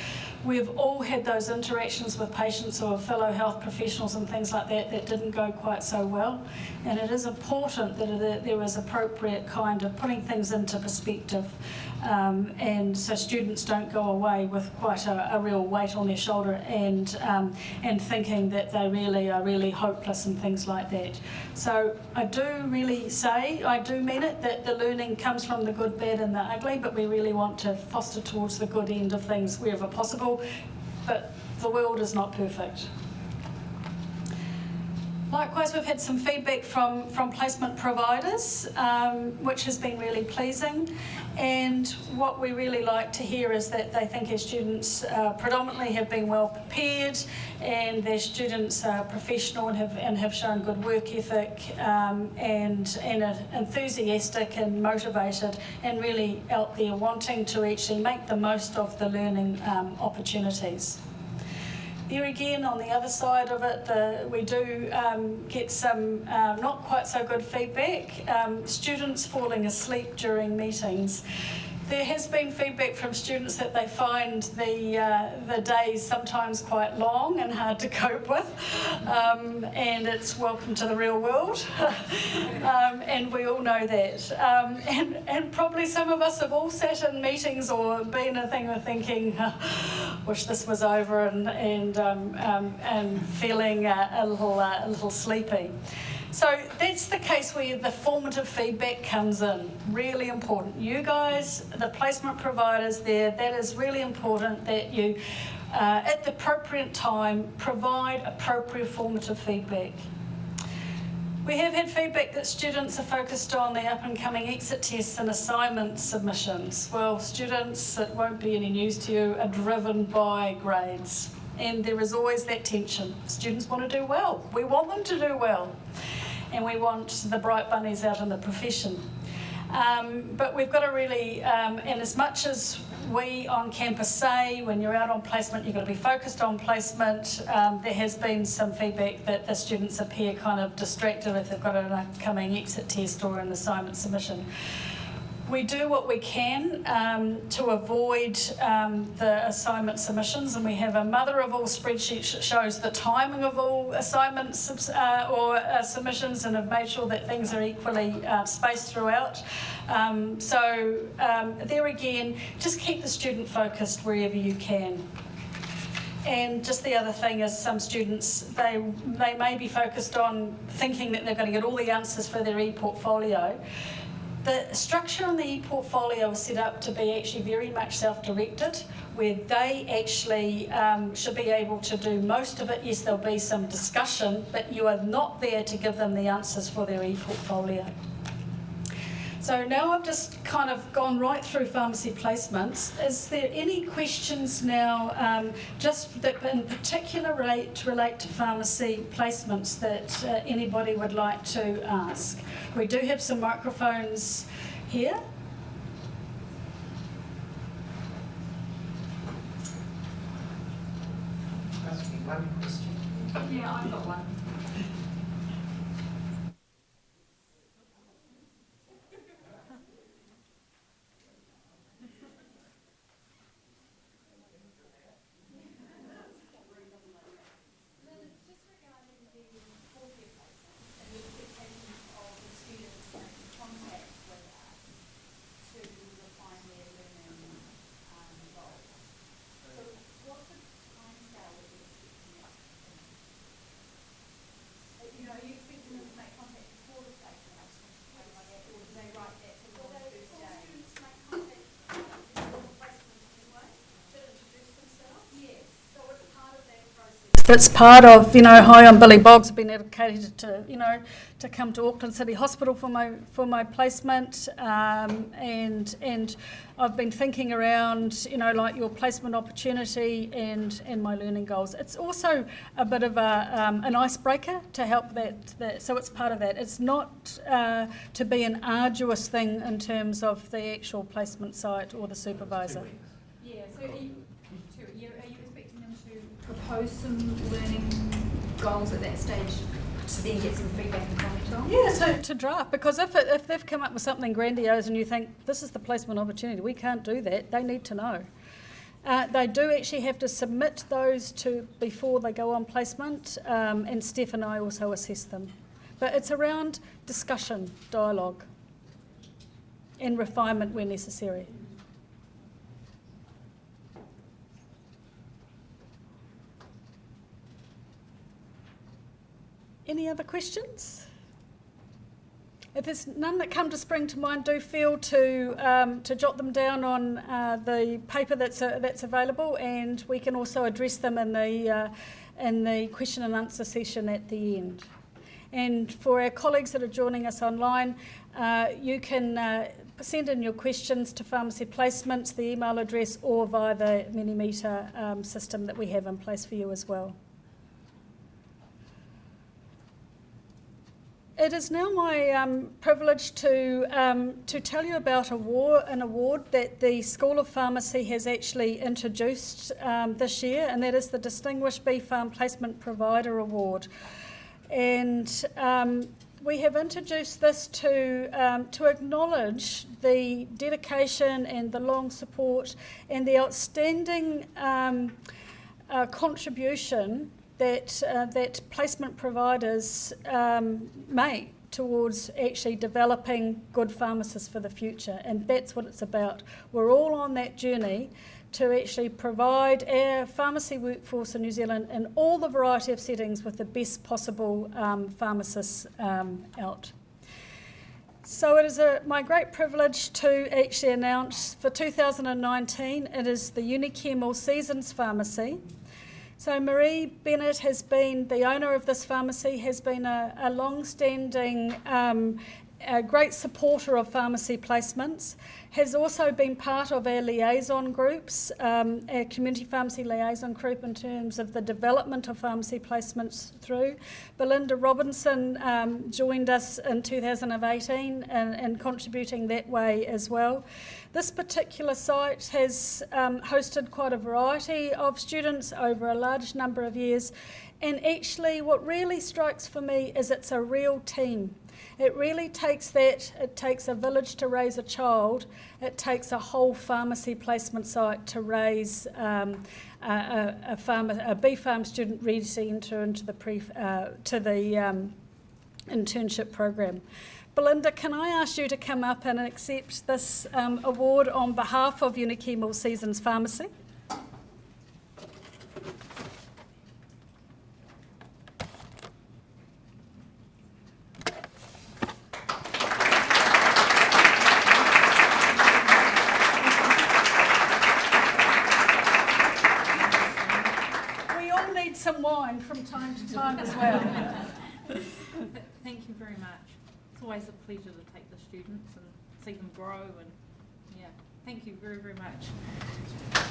We've all had those interactions with patients or fellow health professionals and things like that that didn't go quite so well, and it is important that there is appropriate kind of putting things into perspective, and so students don't go away with quite a real weight on their shoulder and thinking that they really are really hopeless and things like that. So I do really say, I do mean it, that the learning comes from the good, bad and the ugly, but we really want to foster towards the good end of things wherever possible, but the world is not perfect. Likewise, we've had some feedback from placement providers, which has been really pleasing. And what we really like to hear is that they think our students predominantly have been well prepared, and their students are professional and have shown good work ethic, and are enthusiastic and motivated, and really out there wanting to actually make the most of the learning opportunities. There again, on the other side of it, we do get some not quite so good feedback. Students falling asleep during meetings. There has been feedback from students that they find the days sometimes quite long and hard to cope with, and it's welcome to the real world, and we all know that. And probably some of us have all sat in meetings or been a thing of thinking, wish this was over, and feeling a little sleepy. So that's the case where the formative feedback comes in, really important. You guys, the placement providers there, that is really important that you, at the appropriate time, provide appropriate formative feedback. We have had feedback that students are focused on the up and coming exit tests and assignment submissions. Well, students, it won't be any news to you, are driven by grades. And there is always that tension. Students want to do well. We want them to do well. And we want the bright bunnies out in the profession. But we've got to really, and as much as we on campus say, when you're out on placement, you've got to be focused on placement, there has been some feedback that the students appear kind of distracted if they've got an upcoming exit test or an assignment submission. We do what we can to avoid the assignment submissions, and we have a mother of all spreadsheet that shows the timing of all assignments submissions, and have made sure that things are equally spaced throughout. So there again, just keep the student focused wherever you can. And just the other thing is, some students, they may be focused on thinking that they're going to get all the answers for their e-portfolio. The structure on the e-portfolio is set up to be actually very much self-directed, where they actually should be able to do most of it. Yes, there'll be some discussion, but you are not there to give them the answers for their e-portfolio. So now I've just kind of gone right through pharmacy placements. Is there any questions now, just that in particular relate to pharmacy placements that anybody would like to ask? We do have some microphones here. Ask me one question. Yeah, I've got one. that's part of, hi, I'm Billy Boggs, I've been allocated to, to come to Auckland City Hospital for my placement, and I've been thinking around, like your placement opportunity and my learning goals. It's also a bit of an icebreaker to help that, so it's part of that. It's not to be an arduous thing in terms of the actual placement site or the supervisor. Yeah, so are you expecting them to propose some learning goals at that stage to then get some feedback and comment on? Yeah, so to draft, because if they've come up with something grandiose and you think, this is the placement opportunity, we can't do that, they need to know. They do actually have to submit those before they go on placement, and Steph and I also assess them. But it's around discussion, dialogue, and refinement where necessary. Any other questions? If there's none that come to spring to mind, do feel to jot them down on the paper that's available, and we can also address them in the question and answer session at the end. And for our colleagues that are joining us online, you can send in your questions to Pharmacy Placements, the email address, or via the Minimeter system that we have in place for you as well. It is now my privilege to tell you about an award that the School of Pharmacy has actually introduced this year, and that is the Distinguished BPharm Placement Provider Award. And we have introduced this to acknowledge the dedication and the long support and the outstanding contribution that placement providers make towards actually developing good pharmacists for the future, and that's what it's about. We're all on that journey to actually provide our pharmacy workforce in New Zealand in all the variety of settings with the best possible pharmacists out. So it is my great privilege to actually announce for 2019, it is the Unichem All Seasons Pharmacy. So Marie Bennett has been, the owner of this pharmacy, has been a long-standing, a great supporter of pharmacy placements, has also been part of our liaison groups, our community pharmacy liaison group in terms of the development of pharmacy placements through. Belinda Robinson joined us in 2018 and contributing that way as well. This particular site has hosted quite a variety of students over a large number of years, and actually what really strikes for me is it's a real team. It really takes that, it takes a village to raise a child, it takes a whole pharmacy placement site to raise a BPharm student ready to enter into the internship program. Belinda, can I ask you to come up and accept this award on behalf of Unichem All Seasons Pharmacy? We all need some wine from time to time as well. Thank you very much. It's always a pleasure to take the students and see them grow, and yeah, thank you very, very much.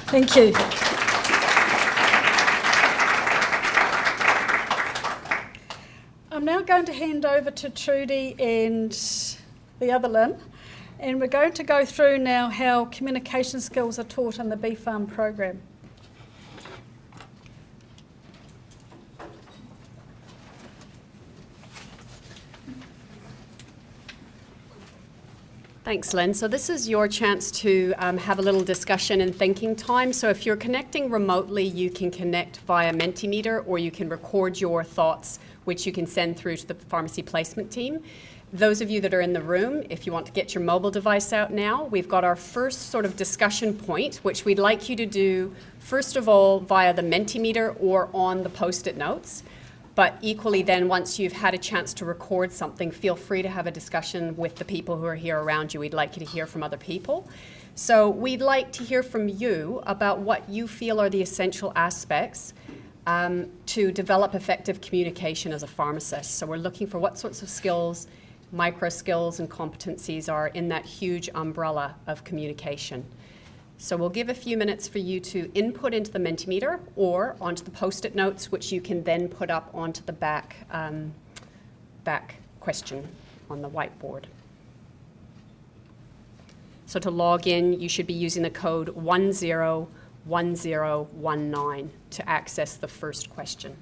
Thank you. I'm now going to hand over to Trudy and the other Lynn, and we're going to go through now how communication skills are taught in the BPharm program. Thanks, Lynn. So this is your chance to have a little discussion and thinking time. So if you're connecting remotely, you can connect via Mentimeter, or you can record your thoughts, which you can send through to the pharmacy placement team. Those of you that are in the room, if you want to get your mobile device out now, we've got our first sort of discussion point, which we'd like you to do, first of all, via the Mentimeter or on the Post-it notes. But equally then, once you've had a chance to record something, feel free to have a discussion with the people who are here around you. We'd like you to hear from other people. So we'd like to hear from you about what you feel are the essential aspects to develop effective communication as a pharmacist. So we're looking for what sorts of skills, micro skills and competencies are in that huge umbrella of communication. So we'll give a few minutes for you to input into the Mentimeter or onto the Post-it notes, which you can then put up onto the back question on the whiteboard. So to log in, you should be using the code 101019 to access the first question.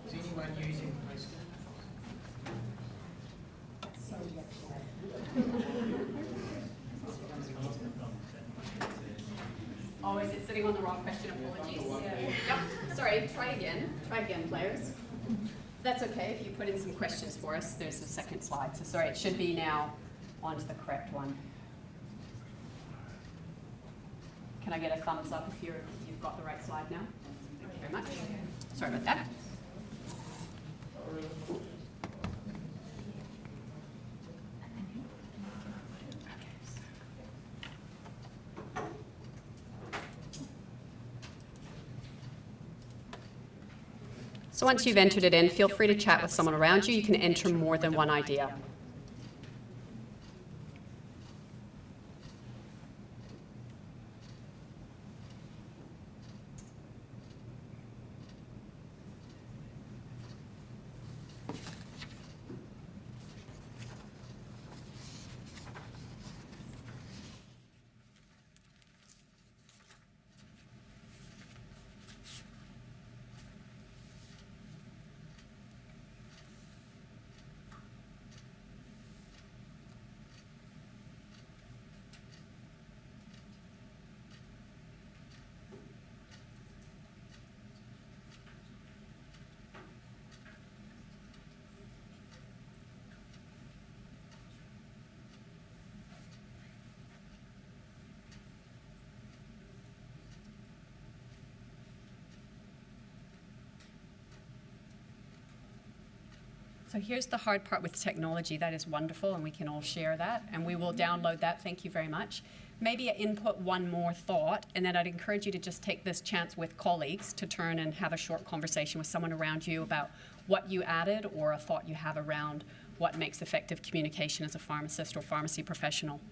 Is anyone using Post-it? Oh, is it sitting on the wrong question? Apologies. Yep. Sorry, try again. Try again, players. That's okay if you put in some questions for us. There's the second slide. So sorry, it should be now onto the correct one. Can I get a thumbs up if you've got the right slide now? Thank you very much. Sorry about that. So once you've entered it in, feel free to chat with someone around you. You can enter more than one idea. So here's the hard part with technology. That is wonderful, and we can all share that, and we will download that. Thank you very much. Maybe input one more thought, and then I'd encourage you to just take this chance with colleagues to turn and have a short conversation with someone around you about what you added or a thought you have around what makes effective communication as a pharmacist or pharmacy professional.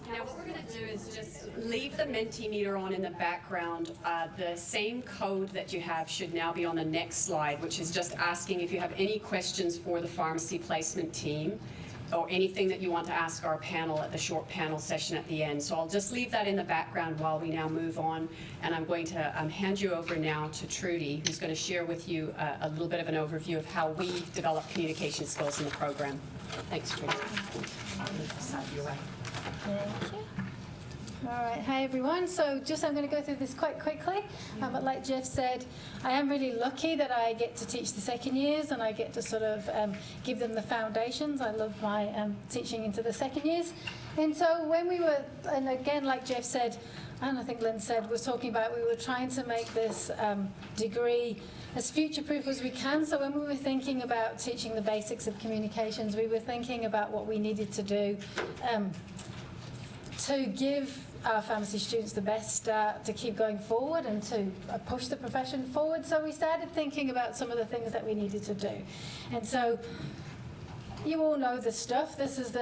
Now what we're going to do is just leave the Mentimeter on in the background. The same code that you have should now be on the next slide, which is just asking if you have any questions for the pharmacy placement team or anything that you want to ask our panel at the short panel session at the end. So I'll just leave that in the background while we now move on, and I'm going to hand you over now to Trudy, who's going to share with you a little bit of an overview of how we develop communication skills in the program. Thanks, Trudy. Thank you. All right, hi everyone. So I'm going to go through this quite quickly. But like Jeff said, I am really lucky that I get to teach the second years and I get to sort of give them the foundations. I love my teaching into the second years. And so when we were, and again, like Jeff said, and I think Lynn said, was talking about, we were trying to make this degree as future-proof as we can. So when we were thinking about teaching the basics of communications, we were thinking about what we needed to do to give our pharmacy students the best start to keep going forward and to push the profession forward. So we started thinking about some of the things that we needed to do. And so you all know this stuff. This is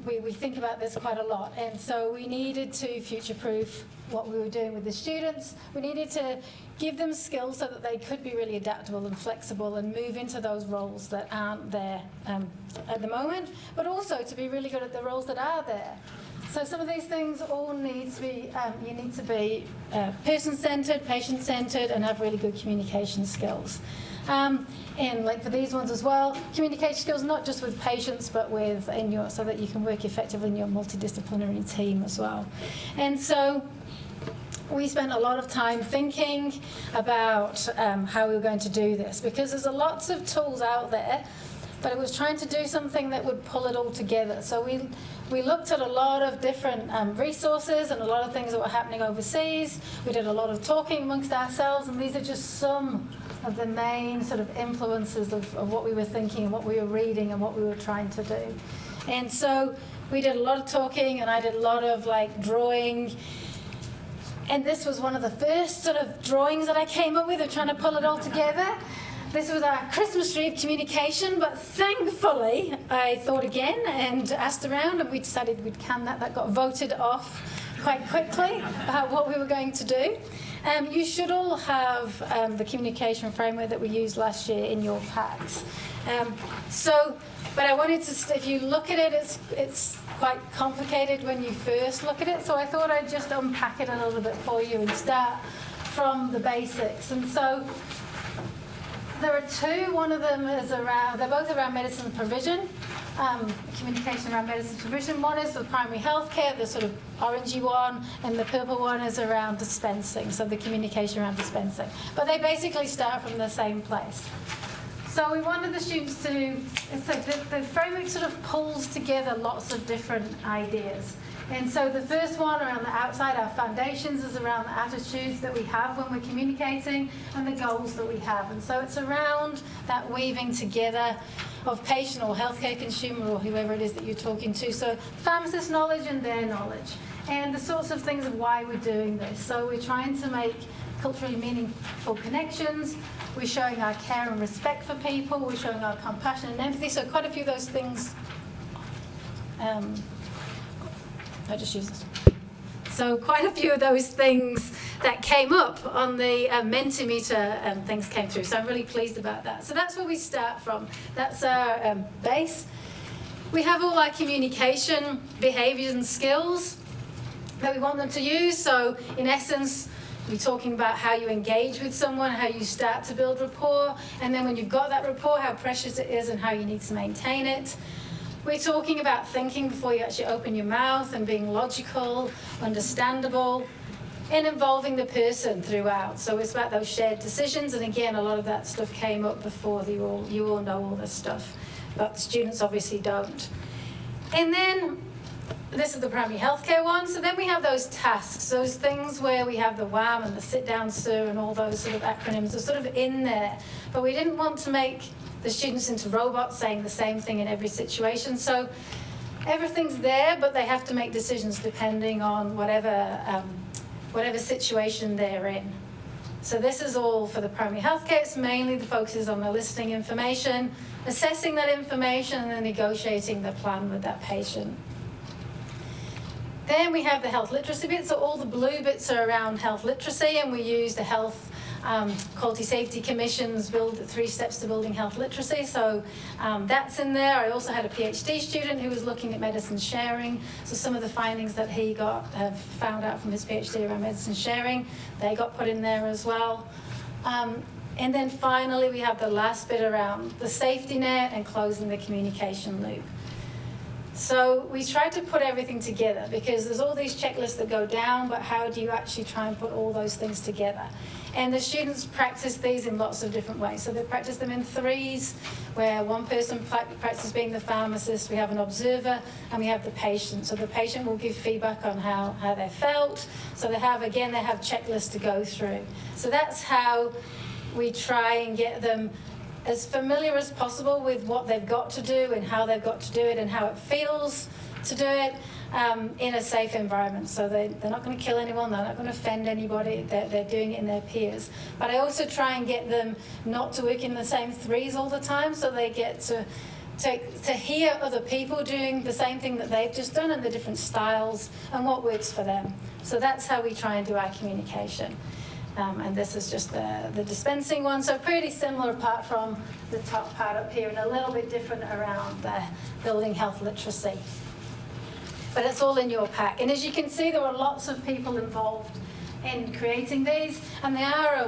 we think about this quite a lot. And so we needed to future-proof what we were doing with the students. We needed to give them skills so that they could be really adaptable and flexible and move into those roles that aren't there at the moment, but also to be really good at the roles that are there. So some of these things all need to be, you need to be person-centered, patient-centered, and have really good communication skills. And like for these ones as well, communication skills not just with patients, but with so that you can work effectively in your multidisciplinary team as well. And so we spent a lot of time thinking about how we were going to do this, because there's lots of tools out there, but it was trying to do something that would pull it all together. So we looked at a lot of different resources and a lot of things that were happening overseas. We did a lot of talking amongst ourselves, and these are just some of the main sort of influences of what we were thinking and what we were reading and what we were trying to do. And so we did a lot of talking, and I did a lot of drawing. And this was one of the first sort of drawings that I came up with of trying to pull it all together. This was our Christmas tree of communication, but thankfully I thought again and asked around, and we decided we'd can that. That got voted off quite quickly about what we were going to do. You should all have the communication framework that we used last year in your packs. But I wanted to, if you look at it, it's quite complicated when you first look at it, so I thought I'd just unpack it a little bit for you and start from the basics. And so there are two. One of them is around, they're both around medicine provision, communication around medicine provision. One is for primary healthcare, the sort of orangey one, and the purple one is around dispensing, so the communication around dispensing. But they basically start from the same place. So we wanted the students to, it's like the framework sort of pulls together lots of different ideas. And so the first one around the outside, our foundations, is around the attitudes that we have when we're communicating and the goals that we have. And so it's around that weaving together of patient or healthcare consumer or whoever it is that you're talking to. So pharmacist knowledge and their knowledge. And the sorts of things of why we're doing this. So we're trying to make culturally meaningful connections. We're showing our care and respect for people. We're showing our compassion and empathy. So quite a few of those things. I just use this. So quite a few of those things that came up on the Mentimeter things came through. So I'm really pleased about that. So that's where we start from. That's our base. We have all our communication behaviours and skills that we want them to use. So in essence, we're talking about how you engage with someone, how you start to build rapport, and then when you've got that rapport, how precious it is and how you need to maintain it. we're talking about thinking before you actually open your mouth and being logical, understandable, and involving the person throughout. So it's about those shared decisions, and again, a lot of that stuff came up before. You all know all this stuff, but students obviously don't. And then, this is the primary healthcare one, so then we have those tasks, those things where we have the WHAM and the sit down sir and all those sort of acronyms are sort of in there, but we didn't want to make the students into robots saying the same thing in every situation. So everything's there, but they have to make decisions depending on whatever situation they're in. So this is all for the primary healthcare. It's mainly the focus is on eliciting information, assessing that information, and then negotiating the plan with that patient. Then we have the health literacy bit. So all the blue bits are around health literacy, and we use the Health Quality Safety Commission's 3 Steps to Building Health Literacy. So that's in there. I also had a PhD student who was looking at medicine sharing. So some of the findings that he found out from his PhD around medicine sharing, they got put in there as well. And then finally, we have the last bit around the safety net and closing the communication loop. So we tried to put everything together because there's all these checklists that go down, but how do you actually try and put all those things together? And the students practice these in lots of different ways. So they practice them in 3s, where one person practices being the pharmacist, we have an observer, and we have the patient. So the patient will give feedback on how they felt. So they have checklists to go through. So that's how we try and get them as familiar as possible with what they've got to do and how they've got to do it and how it feels to do it in a safe environment. So they're not going to kill anyone, they're not going to offend anybody, they're doing it in their peers. But I also try and get them not to work in the same 3s all the time, so they get to hear other people doing the same thing that they've just done and the different styles and what works for them. So that's how we try and do our communication. And this is just the dispensing one. So pretty similar apart from the top part up here and a little bit different around the building health literacy. But it's all in your pack. And as you can see, there were lots of people involved in creating these. And they are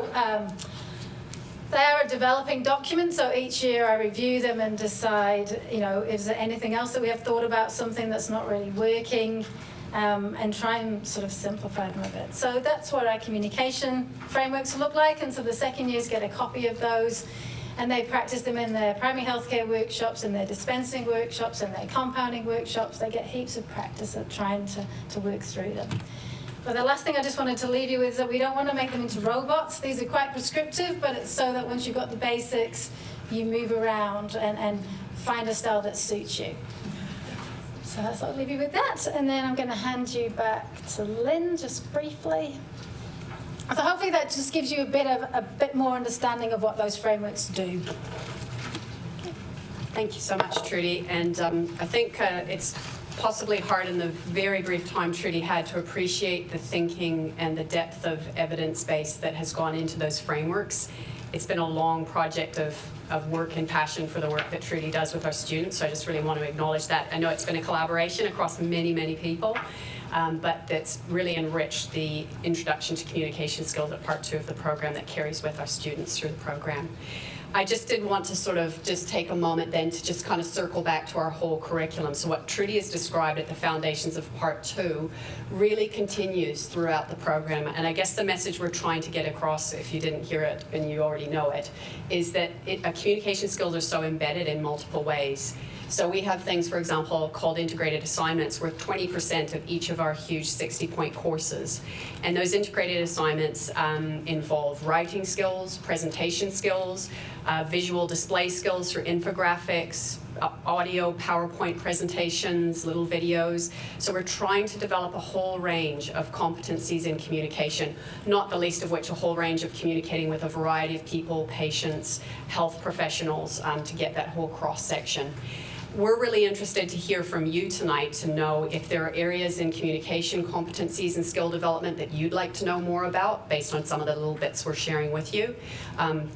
a developing document. So each year I review them and decide, is there anything else that we have thought about, something that's not really working? And try and sort of simplify them a bit. So that's what our communication frameworks look like, and so the second years get a copy of those, and they practice them in their primary healthcare workshops, and their dispensing workshops, and their compounding workshops. They get heaps of practice at trying to work through them. But the last thing I just wanted to leave you with is that we don't want to make them into robots. These are quite prescriptive, but it's so that once you've got the basics, you move around and find a style that suits you. So I'll leave you with that, and then I'm going to hand you back to Lynn just briefly. So hopefully that just gives you a bit more understanding of what those frameworks do. Thank you so much, Trudy. And I think it's possibly hard in the very brief time Trudy had to appreciate the thinking and the depth of evidence base that has gone into those frameworks. It's been a long project of work and passion for the work that Trudy does with our students, so I just really want to acknowledge that. I know it's been a collaboration across many, many people, but that's really enriched the introduction to communication skills at part 2 of the program that carries with our students through the program. I just did want to sort of just take a moment then to just kind of circle back to our whole curriculum. So what Trudy has described at the foundations of part 2 really continues throughout the program. And I guess the message we're trying to get across, if you didn't hear it and you already know it, is that communication skills are so embedded in multiple ways. So we have things, for example, called integrated assignments, worth 20% of each of our huge 60-point courses. And those integrated assignments involve writing skills, presentation skills, visual display skills through infographics, audio, PowerPoint presentations, little videos. So we're trying to develop a whole range of competencies in communication, not the least of which a whole range of communicating with a variety of people, patients, health professionals, to get that whole cross-section. We're really interested to hear from you tonight to know if there are areas in communication competencies and skill development that you'd like to know more about based on some of the little bits we're sharing with you.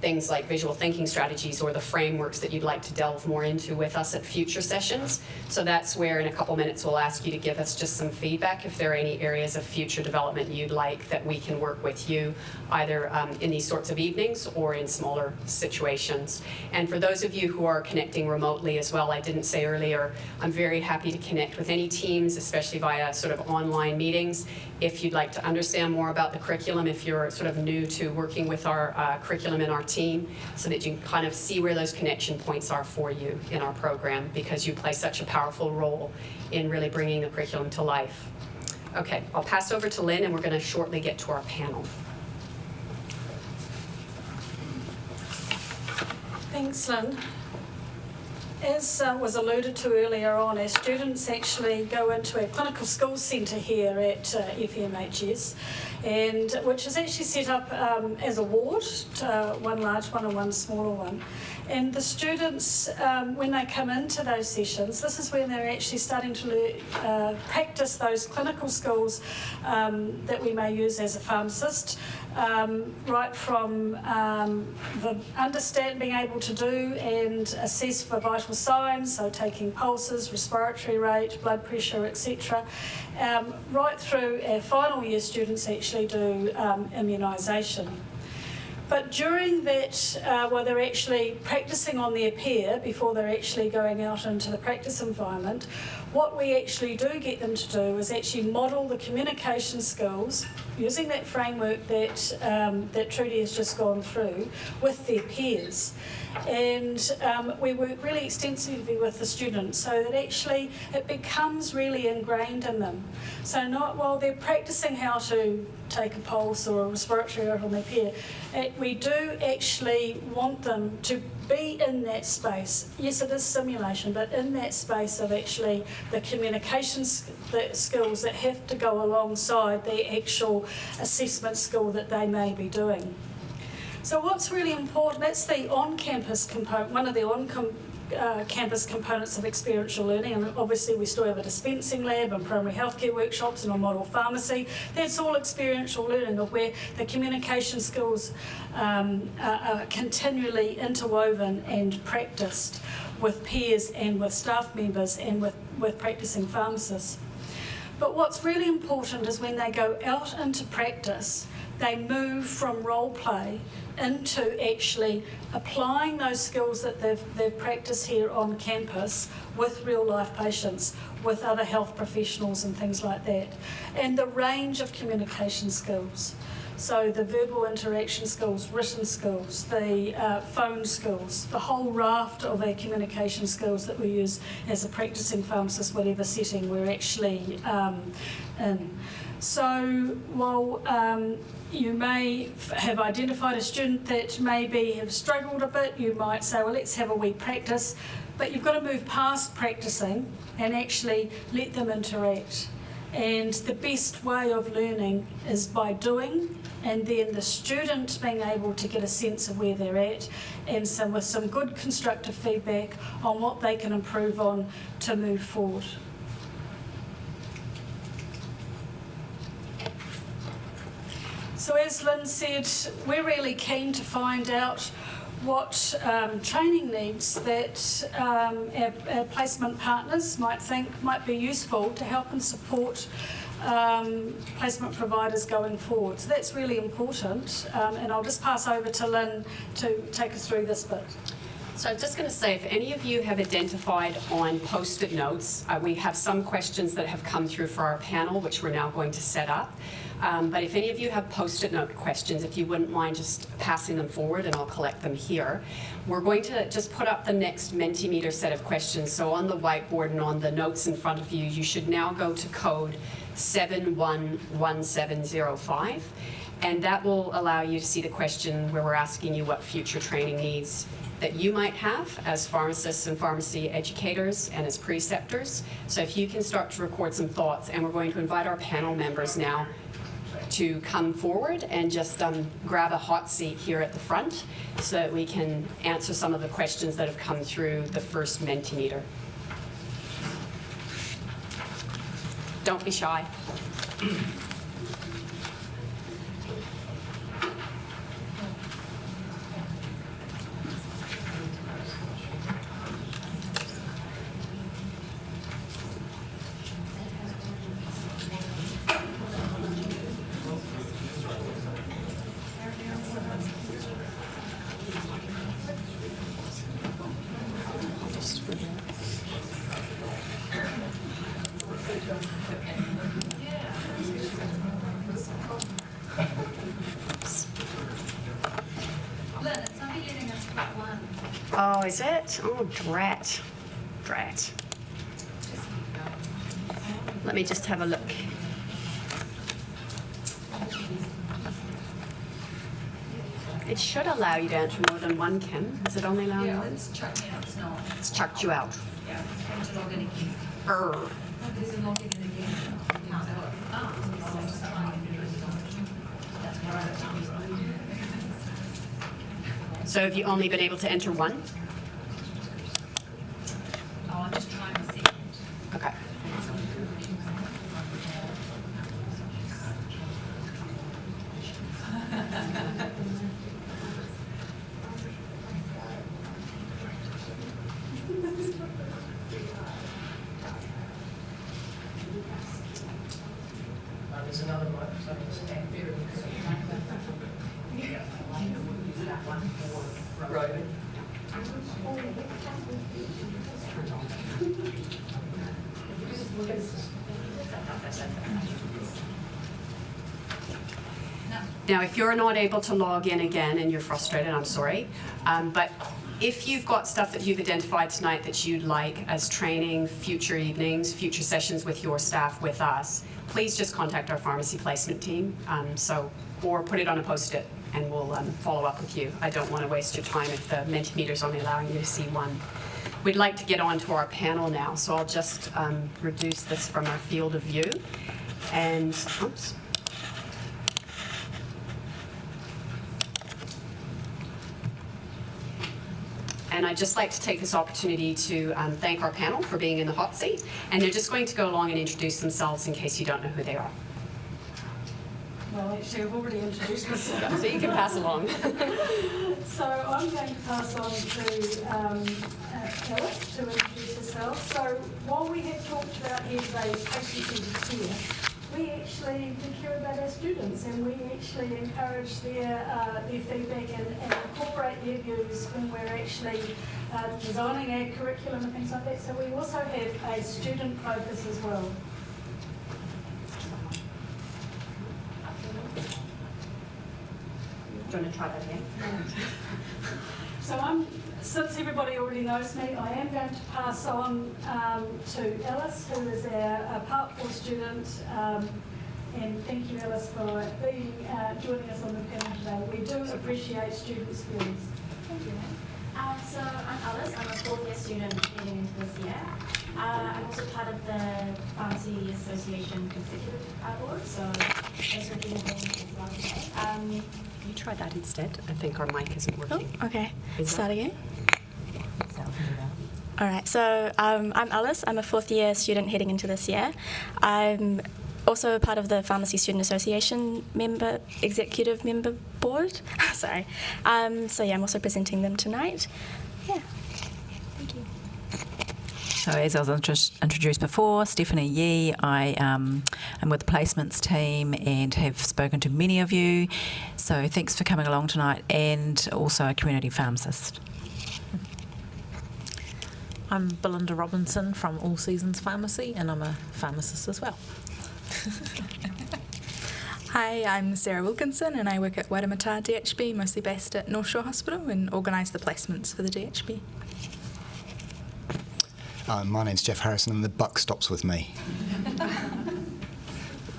Things like visual thinking strategies or the frameworks that you'd like to delve more into with us at future sessions. So that's where in a couple minutes we'll ask you to give us just some feedback if there are any areas of future development you'd like that we can work with you either in these sorts of evenings or in smaller situations. And for those of you who are connecting remotely as well, I didn't didn't say earlier, I'm very happy to connect with any teams, especially via sort of online meetings. If you'd like to understand more about the curriculum, if you're sort of new to working with our curriculum in our team, so that you can kind of see where those connection points are for you in our program, because you play such a powerful role in really bringing the curriculum to life. Okay, I'll pass over to Lynn, and we're going to shortly get to our panel. Thanks, Lynn. As was alluded to earlier on, our students actually go into a clinical skills centre here at FMHS, and which is actually set up as a ward, one large one and one smaller one. And the students, when they come into those sessions, this is when they're actually starting to practice those clinical skills that we may use as a pharmacist, right from being able to do and assess for vital signs, so taking pulses, respiratory rate, blood pressure, etc. Right through our final year students actually do immunisation. But during that, while they're actually practicing on their peer before they're actually going out into the practice environment, what we actually do get them to do is actually model the communication skills using that framework that, that Trudy has just gone through with their peers. And we work really extensively with the students so that actually it becomes really ingrained in them. So not while they're practicing how to take a pulse or a respiratory rate on their peer, we do actually want them to be in that space. Yes, it is simulation, but in that space of actually the communication skills that have to go alongside the actual assessment skill that they may be doing. So what's really important, that's the on-campus component, one of the campus components of experiential learning, and obviously we still have a dispensing lab and primary healthcare workshops and a model pharmacy. That's all experiential learning, of where the communication skills are continually interwoven and practiced with peers and with staff members and with practicing pharmacists. But what's really important is when they go out into practice, they move from role play into actually applying those skills that they've practiced here on campus with real life patients, with other health professionals and things like that. And the range of communication skills. So the verbal interaction skills, written skills, the phone skills, the whole raft of our communication skills that we use as a practicing pharmacist, whatever setting we're actually in. So while you may have identified a student that maybe have struggled a bit, you might say, well, let's have a wee practice, but you've got to move past practicing and actually let them interact. And the best way of learning is by doing, and then the student being able to get a sense of where they're at, and with some good constructive feedback on what they can improve on to move forward. So as Lynn said, we're really keen to find out what training needs that our placement partners might think might be useful to help and support placement providers going forward. So that's really important, and I'll just pass over to Lynn to take us through this bit. So I'm just going to say, if any of you have identified on post-it notes, we have some questions that have come through for our panel, which we're now going to set up. But if any of you have post-it note questions, if you wouldn't mind just passing them forward and I'll collect them here. We're going to just put up the next Mentimeter set of questions. So on the whiteboard and on the notes in front of you, you should now go to code 711705. And that will allow you to see the question where we're asking you what future training needs that you might have as pharmacists and pharmacy educators and as preceptors. So if you can start to record some thoughts, and we're going to invite our panel members now to come forward and just grab a hot seat here at the front so that we can answer some of the questions that have come through the first Mentimeter. Don't be shy. is it? Oh, drat. Drat. Let me just have a look. It should allow you to enter more than one, Kim. Is it only allowing one? It's chucked me out, it's not. It's chucked you out. Yeah, and to log in again. Err. There's a logging in again. Can't do it. So have you only been able to enter one? Oh, I'm just trying to see. Okay. There's another microphone. Right. Now, if you're not able to log in again and you're frustrated, I'm sorry, but if you've got stuff that you've identified tonight that you'd like as training, future evenings, future sessions with your staff, with us, please just contact our pharmacy placement team, or put it on a Post-it and we'll follow up with you. I don't want to waste your time if the Mentimeter's only allowing you to see one. We'd like to get on to our panel now, so I'll just reduce this from our field of view. And, oops. And I'd just like to take this opportunity to thank our panel for being in the hot seat. And they're just going to go along and introduce themselves in case you don't know who they are. Well, actually, I've already introduced myself. So you can pass along. So I'm going to pass on to Alice to introduce herself. So while we have talked about here today patient-centered care, we actually do care about our students, and we actually encourage their feedback and incorporate their views when we're actually designing our curriculum and things like that. So we also have a student focus as well. Do you want to try that again? So since everybody already knows me, I am going to pass on to Alice, who is our Part 4 student. And thank you, Alice, for joining us on the panel today. We do appreciate students' views. Thank you. So I'm Alice. I'm a fourth-year student heading into this year. I'm also part of the Pharmacy Association Executive Board, so thanks for giving me as well today. You try that instead. I think our mic isn't working. Oh, okay. Is Start that- again. All right. So I'm Alice. I'm a fourth-year student heading into this year. I'm also a part of the Pharmacy Student Association executive member board. Sorry. So yeah, I'm also presenting them tonight. Yeah. Thank you. So as I was introduced before, Stephanie Yee, I am with the placements team and have spoken to many of you. So thanks for coming along tonight, and also a community pharmacist. I'm Belinda Robinson from All Seasons Pharmacy, and I'm a pharmacist as well. Hi, I'm Sarah Wilkinson and I work at Waitemata DHB, mostly based at North Shore Hospital, and organise the placements for the DHB. My name's Jeff Harrison and the buck stops with me.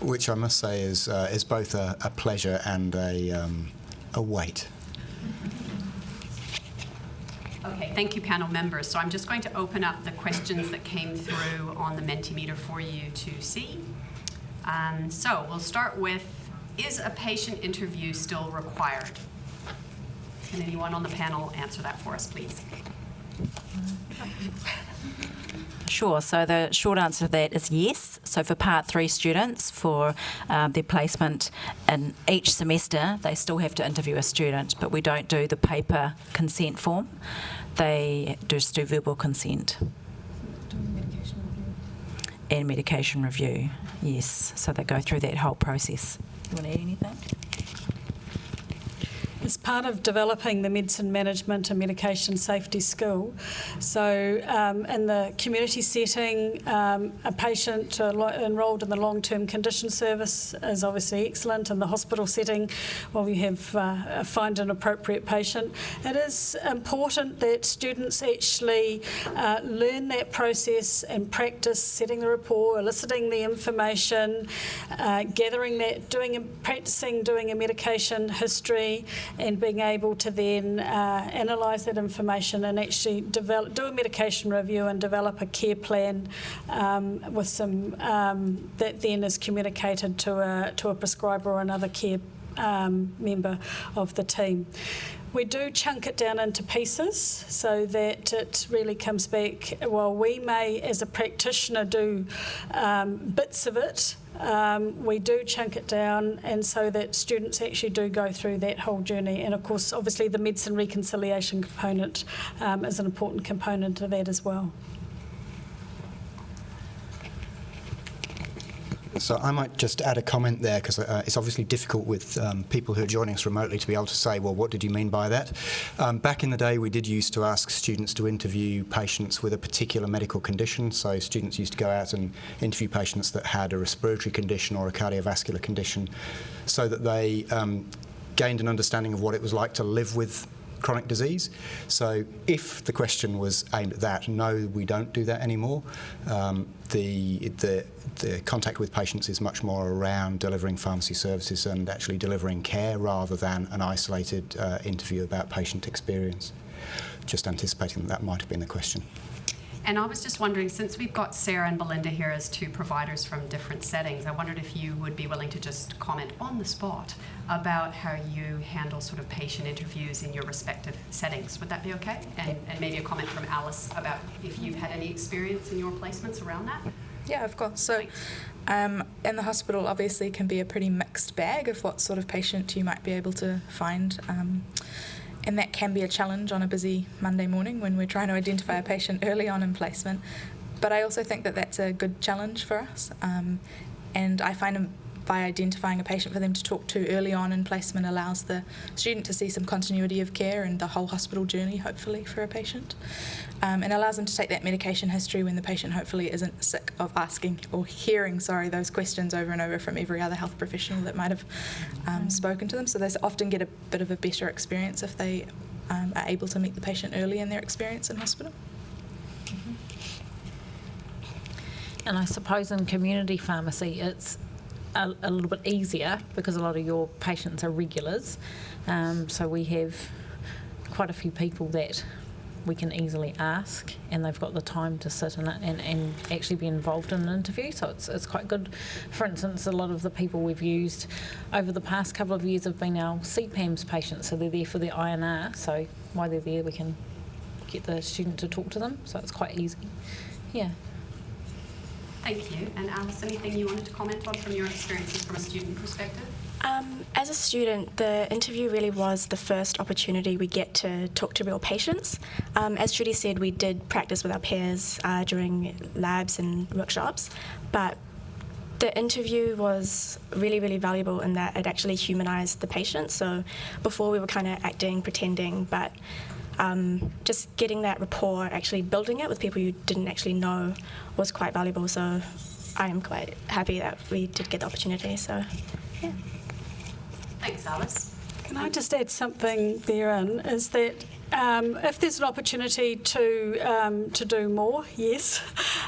Which I must say is both a pleasure and a weight. Okay, thank you, panel members. So I'm just going to open up the questions that came through on the Mentimeter for you to see. So we'll start with, is a patient interview still required? Can anyone on the panel answer that for us, please? Sure. So the short answer to that is yes. So for Part 3 students, for their placement in each semester, they still have to interview a student, but we don't do the paper consent form. They just do verbal consent. And medication review, yes. So they go through that whole process. You want to add anything? as part of developing the medicine management and medication safety skill. So in the community setting, a patient enrolled in the long-term condition service is obviously excellent. In the hospital setting, well, we have find an appropriate patient. It is important that students actually learn that process and practice setting the rapport, eliciting the information, gathering that, practicing doing a medication history, and being able to then analyse that information and actually do a medication review and develop a care plan with some that then is communicated to a prescriber or another care member of the team. We do chunk it down into pieces so that it really comes back. While we may, as a practitioner, do bits of it, we do chunk it down, and so that students actually do go through that whole journey. And of course, obviously, the medicine reconciliation component is an important component of that as well. So I might just add a comment there, because it's obviously difficult with people who are joining us remotely to be able to say, well, what did you mean by that? Back in the day, we did used to ask students to interview patients with a particular medical condition. So students used to go out and interview patients that had a respiratory condition or a cardiovascular condition, so that they gained an understanding of what it was like to live with chronic disease. So if the question was aimed at that, no, we don't do that anymore. The contact with patients is much more around delivering pharmacy services and actually delivering care, rather than an isolated interview about patient experience. Just anticipating that might have been the question. And I was just wondering, since we've got Sarah and Belinda here as two providers from different settings, I wondered if you would be willing to just comment on the spot about how you handle sort of patient interviews in your respective settings. Would that be okay? And maybe a comment from Alice about if you've had any experience in your placements around that? Yeah, of course. So in the hospital, obviously, can be a pretty mixed bag of what sort of patient you might be able to find. And that can be a challenge on a busy Monday morning when we're trying to identify a patient early on in placement. But I also think that that's a good challenge for us. And I find by identifying a patient for them to talk to early on in placement allows the student to see some continuity of care and the whole hospital journey, hopefully, for a patient. And allows them to take that medication history when the patient hopefully isn't sick of asking or hearing, those questions over and over from every other health professional that might have spoken to them. So they often get a bit of a better experience if they are able to meet the patient early in their experience in hospital. And I suppose in community pharmacy, it's a little bit easier because a lot of your patients are regulars. So we have quite a few people that we can easily ask, and they've got the time to sit in it and actually be involved in an interview. So it's quite good. For instance, a lot of the people we've used over the past couple of years have been our CPAMS patients, so they're there for the INR. So while they're there, we can get the student to talk to them. So it's quite easy. Yeah. Thank you. And Alice, anything you wanted to comment on from your experiences from a student perspective? As a student, the interview really was the first opportunity we get to talk to real patients. As Trudy said, we did practice with our peers during labs and workshops, but the interview was really, really valuable in that it actually humanised the patient. So before we were kind of acting, pretending, but just getting that rapport, actually building it with people you didn't actually know was quite valuable. So I am quite happy that we did get the opportunity. So, yeah. Thanks, Alice. Can I just add something therein, is that if there's an opportunity to do more, yes,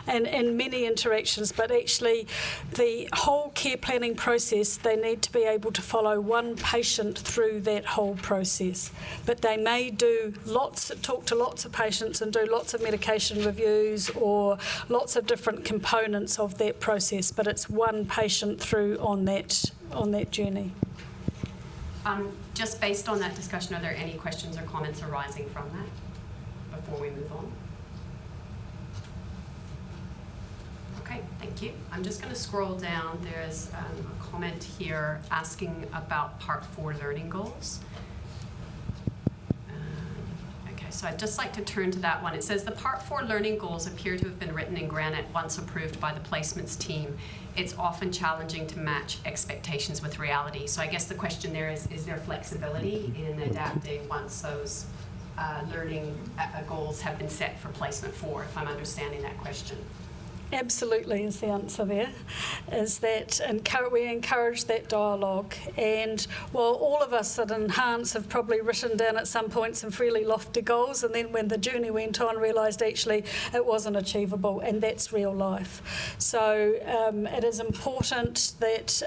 and many interactions, but actually the whole care planning process, they need to be able to follow one patient through that whole process. But they may talk to lots of patients and do lots of medication reviews or lots of different components of that process, but it's one patient through on that journey. Just based on that discussion, are there any questions or comments arising from that before we move on? Okay, thank you. I'm just going to scroll down. There's a comment here asking about Part 4 learning goals. Okay. Okay, so I'd just like to turn to that one. It says the Part 4 learning goals appear to have been written in granite once approved by the placements team. It's often challenging to match expectations with reality. So I guess the question there is there flexibility in adapting once those learning goals have been set for placement 4, if I'm understanding that question? Absolutely is the answer there, is that we encourage that dialogue. And while all of us at Enhance have probably written down at some point some fairly lofty goals, and then when the journey went on realised actually it wasn't achievable, and that's real life. So it is important that,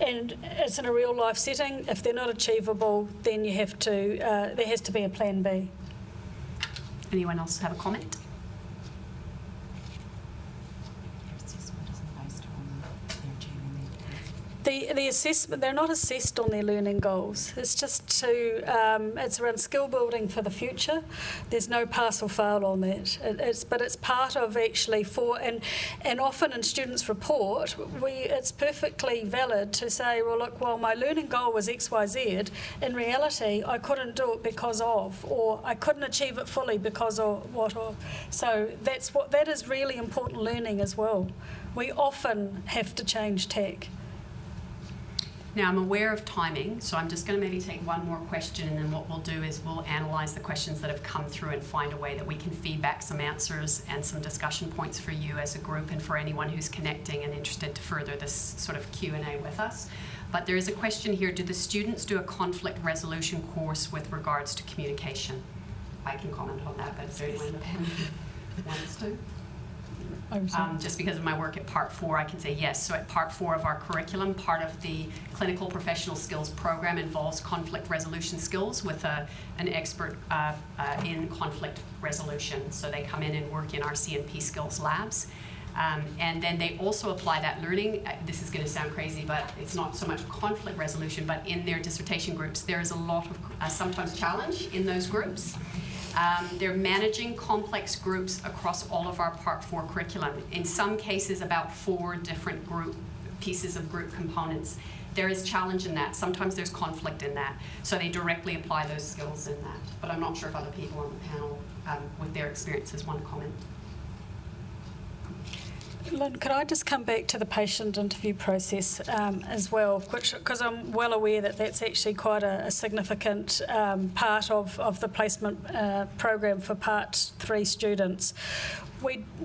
and it's in a real life setting, if they're not achievable then you have to, there has to be a plan B. Anyone else have a comment? The assessment, they're not assessed on their learning goals. It's just it's around skill building for the future. There's no pass or fail on that. But it's part of actually and often in students' report, it's perfectly valid to say, well, look, while my learning goal was X, Y, Z, in reality, I couldn't do it because of, or I couldn't achieve it fully because of what of. So that is really important learning as well. We often have to change tack. Now, I'm aware of timing, so I'm just going to maybe take one more question, and then what we'll do is we'll analyse the questions that have come through and find a way that we can feedback some answers and some discussion points for you as a group and for anyone who's connecting and interested to further this sort of Q&A with us. But there is a question here, do the students do a conflict resolution course with regards to communication? I can comment on that, but is there anyone in the panel who wants to? Just because of my work at Part 4, I can say yes. So at Part 4 of our curriculum, part of the Clinical Professional Skills program involves conflict resolution skills with an expert in conflict resolution. So they come in and work in our CNP skills labs. And then they also apply that learning. This is going to sound crazy, but it's not so much conflict resolution, but in their dissertation groups, there is a lot of sometimes challenge in those groups. They're managing complex groups across all of our Part 4 curriculum. In some cases, about 4 different pieces of group components. There is challenge in that. Sometimes there's conflict in that. So they directly apply those skills in that. But I'm not sure if other people on the panel with their experiences want to comment. Lynn, could I just come back to the patient interview process as well, because I'm well aware that that's actually quite a significant part of the placement program for Part 3 students.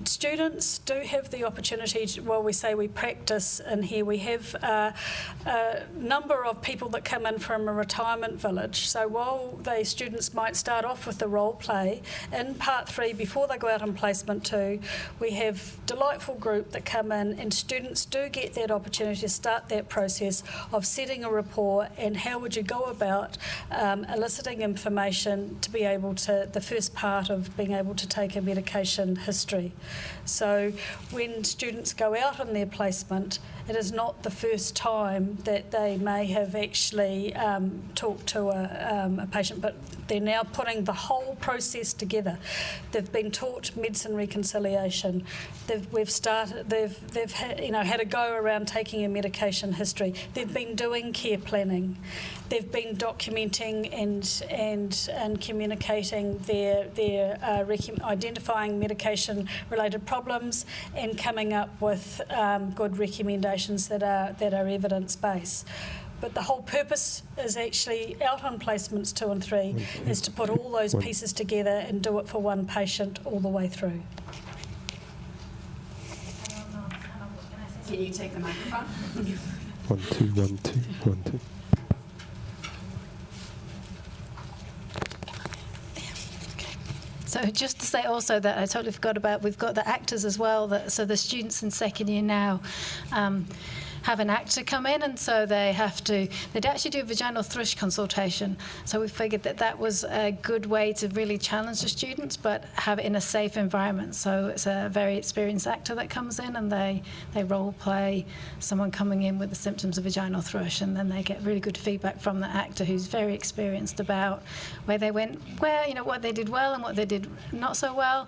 Students do have the opportunity to, well, we say we practice in here. We have a number of people that come in from a retirement village. So while the students might start off with the role play, in Part 3, before they go out on Placement 2, we have a delightful group that come in, and students do get that opportunity to start that process of setting a rapport and how would you go about eliciting information to be able to, the first part of being able to take a medication history. So when students go out on their placement, it is not the first time that they may have actually talked to a patient, but they're now putting the whole process together. They've been taught medicine reconciliation. They've had a go around taking a medication history. They've been doing care planning. They've been documenting and communicating their identifying medication-related problems and coming up with good recommendations that are evidence-based. But the whole purpose is actually out on placements 2 and 3 is to put all those pieces together and do it for one patient all the way through. Can you take the microphone? 1 2 1 2 1 2. So just to say also that I totally forgot about, we've got the actors as well. So the students in second year now have an actor come in, and so they'd actually do a vaginal thrush consultation. So we figured that was a good way to really challenge the students, but have it in a safe environment. So it's a very experienced actor that comes in, and they role play someone coming in with the symptoms of vaginal thrush, and then they get really good feedback from the actor who's very experienced about where they went, what they did well and what they did not so well.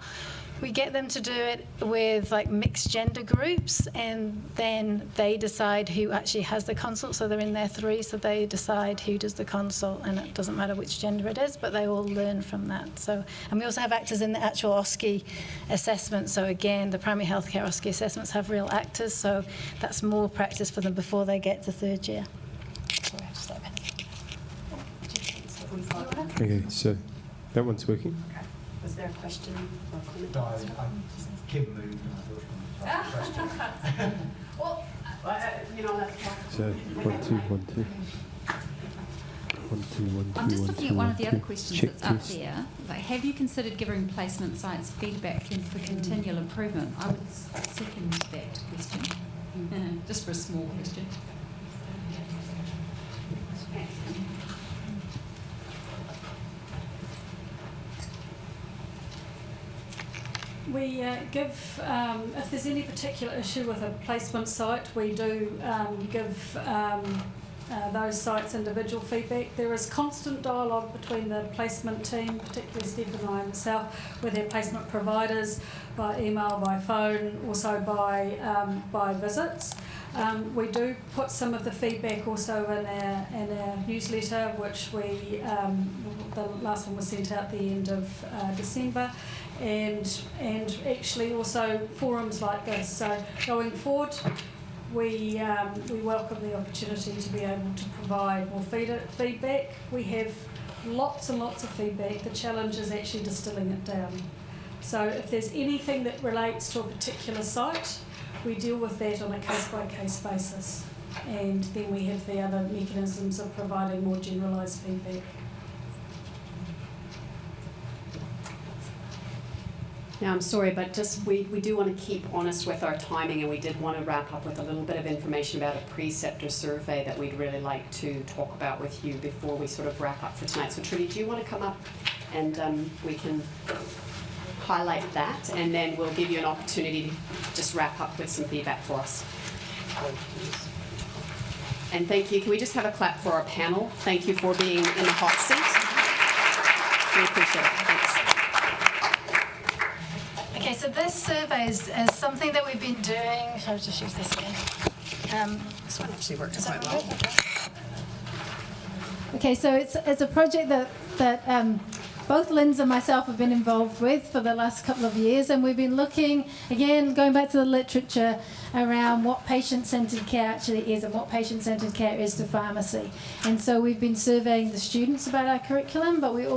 we get them to do it with like mixed gender groups, and then they decide who actually has the consult. So they're in their 3, so they decide who does the consult, and it doesn't matter which gender it is, but they all learn from that. So, and we also have actors in the actual OSCE assessment. So again, the primary healthcare OSCE assessments have real actors, so that's more practice for them before they get to 3rd year. Sorry, I have to stop it. Okay, so that one's working. Was there a question or comment? No, Kim moved and I thought she wanted to ask a question. Well, that's So 1, 2, 1, 2. 1, 2, 1, 2. I'm just 1, looking 2, at one 1, of the 2. other questions Check that's up test. there. Like, have you considered giving placement sites feedback for continual improvement? I would second that question, just for a small question. We give, if there's any particular issue with a placement site, we do give those sites individual feedback. There is constant dialogue between the placement team, particularly Steph and I and myself, with their placement providers, by email, by phone, also by visits. We do put some of the feedback also in our newsletter, which the last one was sent out at the end of December, and actually also forums like this. So going forward, we welcome the opportunity to be able to provide more feedback. We have lots and lots of feedback. The challenge is actually distilling it down. So if there's anything that relates to a particular site, we deal with that on a case-by-case basis, and then we have the other mechanisms of providing more generalised feedback. Now, I'm sorry, but just we do want to keep honest with our timing, and we did want to wrap up with a little bit of information about a preceptor survey that we'd really like to talk about with you before we sort of wrap up for tonight. So Trudy, do you want to come up and we can highlight that, and then we'll give you an opportunity to just wrap up with some feedback for us. And thank you. Can we just have a clap for our panel? Thank you for being in the hot seat. We appreciate it. Thanks. Okay, so this survey is something that we've been doing. Shall I just use this again? This one actually worked Is quite that well. right? Okay, so it's a project that both Linz and myself have been involved with for the last couple of years, and we've been looking, again, going back to the literature around what patient-centred care actually is and what patient-centred care is to pharmacy. And so we've been surveying the students about our curriculum, but we're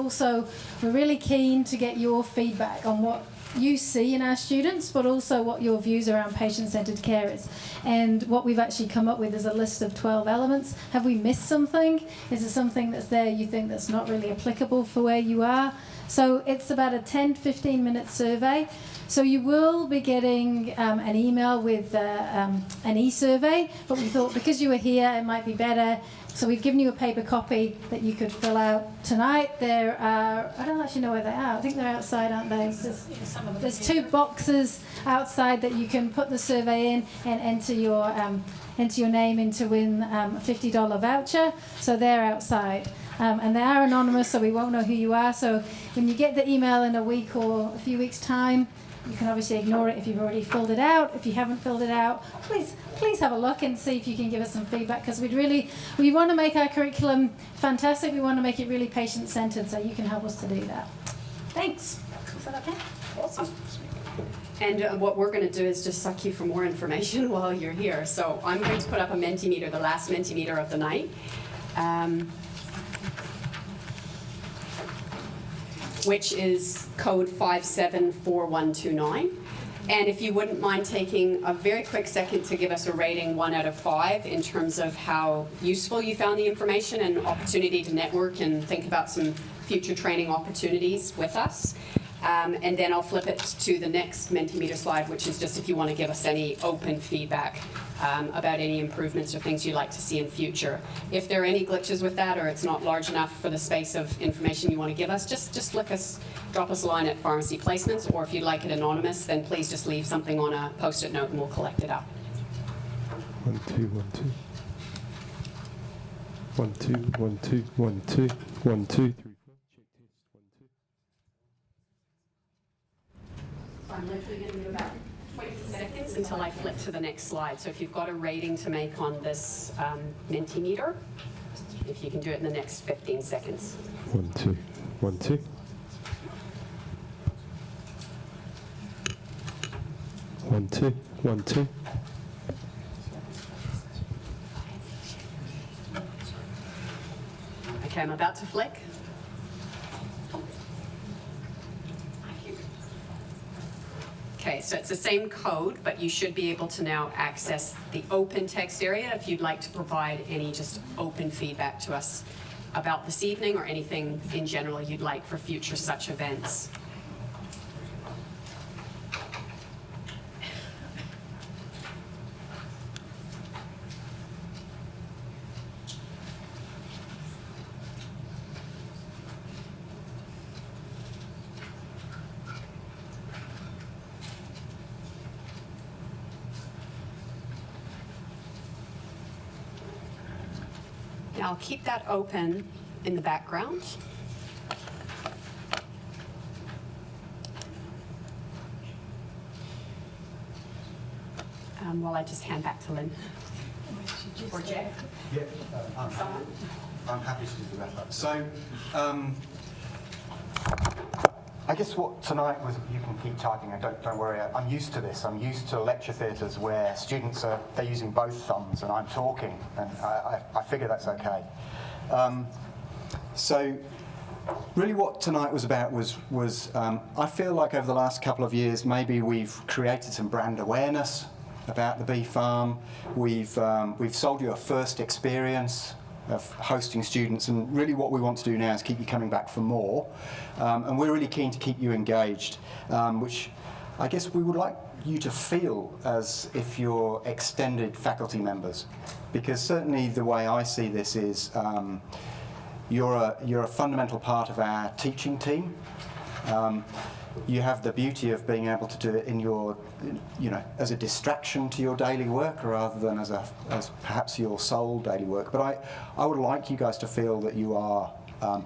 really keen to get your feedback on what you see in our students, but also what your views around patient-centred care is. And what we've actually come up with is a list of 12 elements. Have we missed something? Is there something that's there you think that's not really applicable for where you are? So it's about a 10-15 minute survey. So you will be getting an email with an e-survey, but we thought because you were here it might be better. So we've given you a paper copy that you could fill out tonight. There are, I don't actually know where they are. I think they're outside, aren't they? There's 2 boxes outside that you can put the survey in and enter your name in to win a $50 voucher. So they're outside. And they are anonymous, so we won't know who you are. So when you get the email in a week or a few weeks' time, you can obviously ignore it if you've already filled it out. If you haven't filled it out, please have a look and see if you can give us some feedback, because we want to make our curriculum fantastic. We want to make it really patient-centred, so you can help us to do that. Thanks. Is that okay? Awesome. And what we're going to do is just suck you for more information while you're here. So I'm going to put up a Mentimeter, the last Mentimeter of the night. Which is code 574129. And if you wouldn't mind taking a very quick second to give us a rating 1 out of 5 in terms of how useful you found the information and opportunity to network and think about some future training opportunities with us. And then I'll flip it to the next Mentimeter slide, which is just if you want to give us any open feedback about any improvements or things you'd like to see in future. If there are any glitches with that, or it's not large enough for the space of information you want to give us, just drop us a line at Pharmacy Placements, or if you'd like it anonymous, then please just leave something on a post-it note and we'll collect it up. 1, 2, 1, 2. 1, 2, 1, 2, 1, 2, 1, 2, 3, 4. Check test 1, 2. I'm literally going to give about 20 seconds until I flip to the next slide. So if you've got a rating to make on this Mentimeter, if you can do it in the next 15 seconds. 1, 2, 1, 2. One, two, 1, 2. Okay, I'm about to flick. Okay, so it's the same code, but you should be able to now access the open text area if you'd like to provide any just open feedback to us about this evening or anything in general you'd like for future such events. Now I'll keep that open in the background. While I just hand back to Lynn. Or Jack. Yeah, I'm happy to do the wrap up. So, I guess what tonight was, you can keep typing, don't worry, I'm used to this. I'm used to lecture theatres where students they're using both thumbs and I'm talking, and I figure that's okay. So really what tonight was about was I feel like over the last couple of years maybe we've created some brand awareness about the bee farm. We've sold you a first experience of hosting students, and really what we want to do now is keep you coming back for more, and we're really keen to keep you engaged, which I guess we would like you to feel as if you're extended faculty members, because certainly the way I see this is you're a fundamental part of our teaching team. You have the beauty of being able to do it in your, as a distraction to your daily work rather than as perhaps your sole daily work. But I would like you guys to feel that you are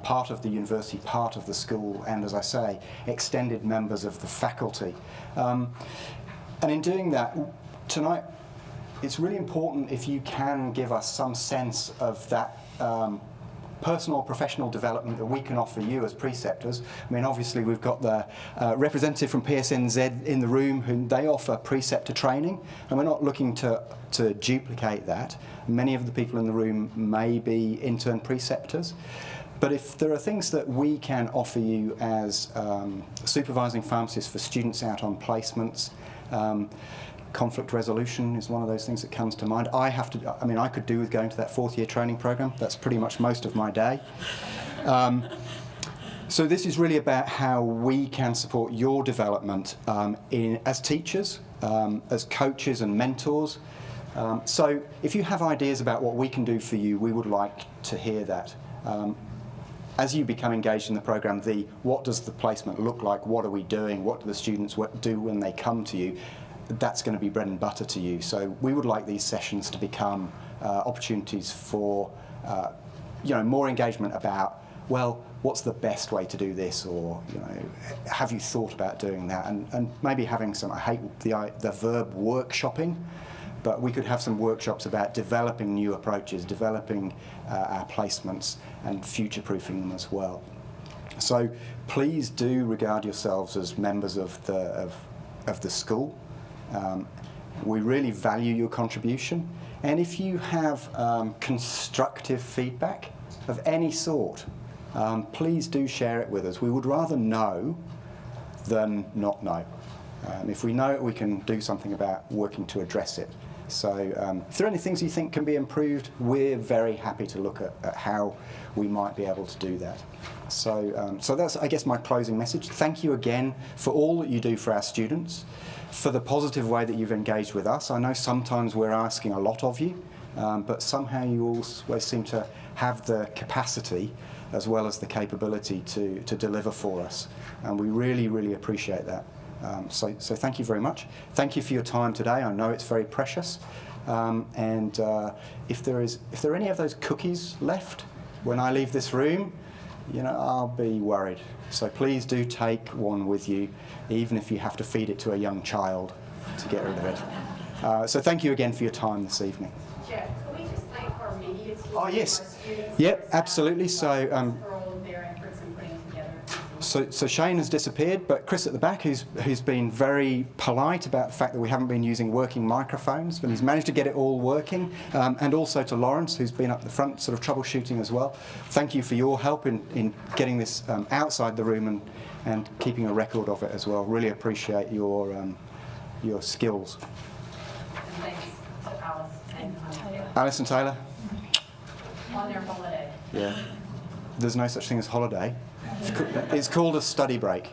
part of the university, part of the school, and as I say, extended members of the faculty. And in doing that, tonight, it's really important if you can give us some sense of that personal professional development that we can offer you as preceptors. I mean, obviously we've got the representative from PSNZ in the room, who they offer preceptor training, and we're not looking to duplicate that. Many of the people in the room may be intern preceptors, but if there are things that we can offer you as supervising pharmacists for students out on placements, conflict resolution is one of those things that comes to mind. I could do with going to that 4th year training program. That's pretty much most of my day. So this is really about how we can support your development as teachers, as coaches and mentors. So if you have ideas about what we can do for you, we would like to hear that. As you become engaged in the program, what does the placement look like? What are we doing? What do the students do when they come to you? That's going to be bread and butter to you. So we would like these sessions to become opportunities for more engagement about, well, what's the best way to do this, or have you thought about doing that, and maybe having some, I hate the verb workshopping, but we could have some workshops about developing new approaches, developing our placements and future-proofing them as well. So please do regard yourselves as members of the school. We really value your contribution, and if you have constructive feedback of any sort, please do share it with us. We would rather know than not know. If we know it, we can do something about working to address it. So if there are any things you think can be improved, we're very happy to look at how we might be able to do that. So that's, I guess, my closing message. Thank you again for all that you do for our students, for the positive way that you've engaged with us. I know sometimes we're asking a lot of you, but somehow you always seem to have the capacity as well as the capability to deliver for us, and we really, really appreciate that. So thank you very much. Thank you for your time today. I know it's very precious, and if there are any of those cookies left when I leave this room, you know, I'll be worried. So please do take one with you, even if you have to feed it to a young child to get rid of it. So thank you again for your time this evening. Jeff, can we just thank our media team? Oh, yes. Yep, absolutely. So, for all of their efforts in putting together. So Shane has disappeared, but Chris at the back, who's been very polite about the fact that we haven't been using working microphones, but he's managed to get it all working, and also to Lawrence, who's been up the front sort of troubleshooting as well. Thank you for your help in getting this outside the room and keeping a record of it as well. Really appreciate your skills. And thanks to Alice and Taylor. Alice and Taylor? On their holiday. Yeah. There's no such thing as holiday. It's called a study break.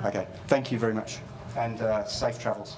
Okay, thank you very much, and safe travels.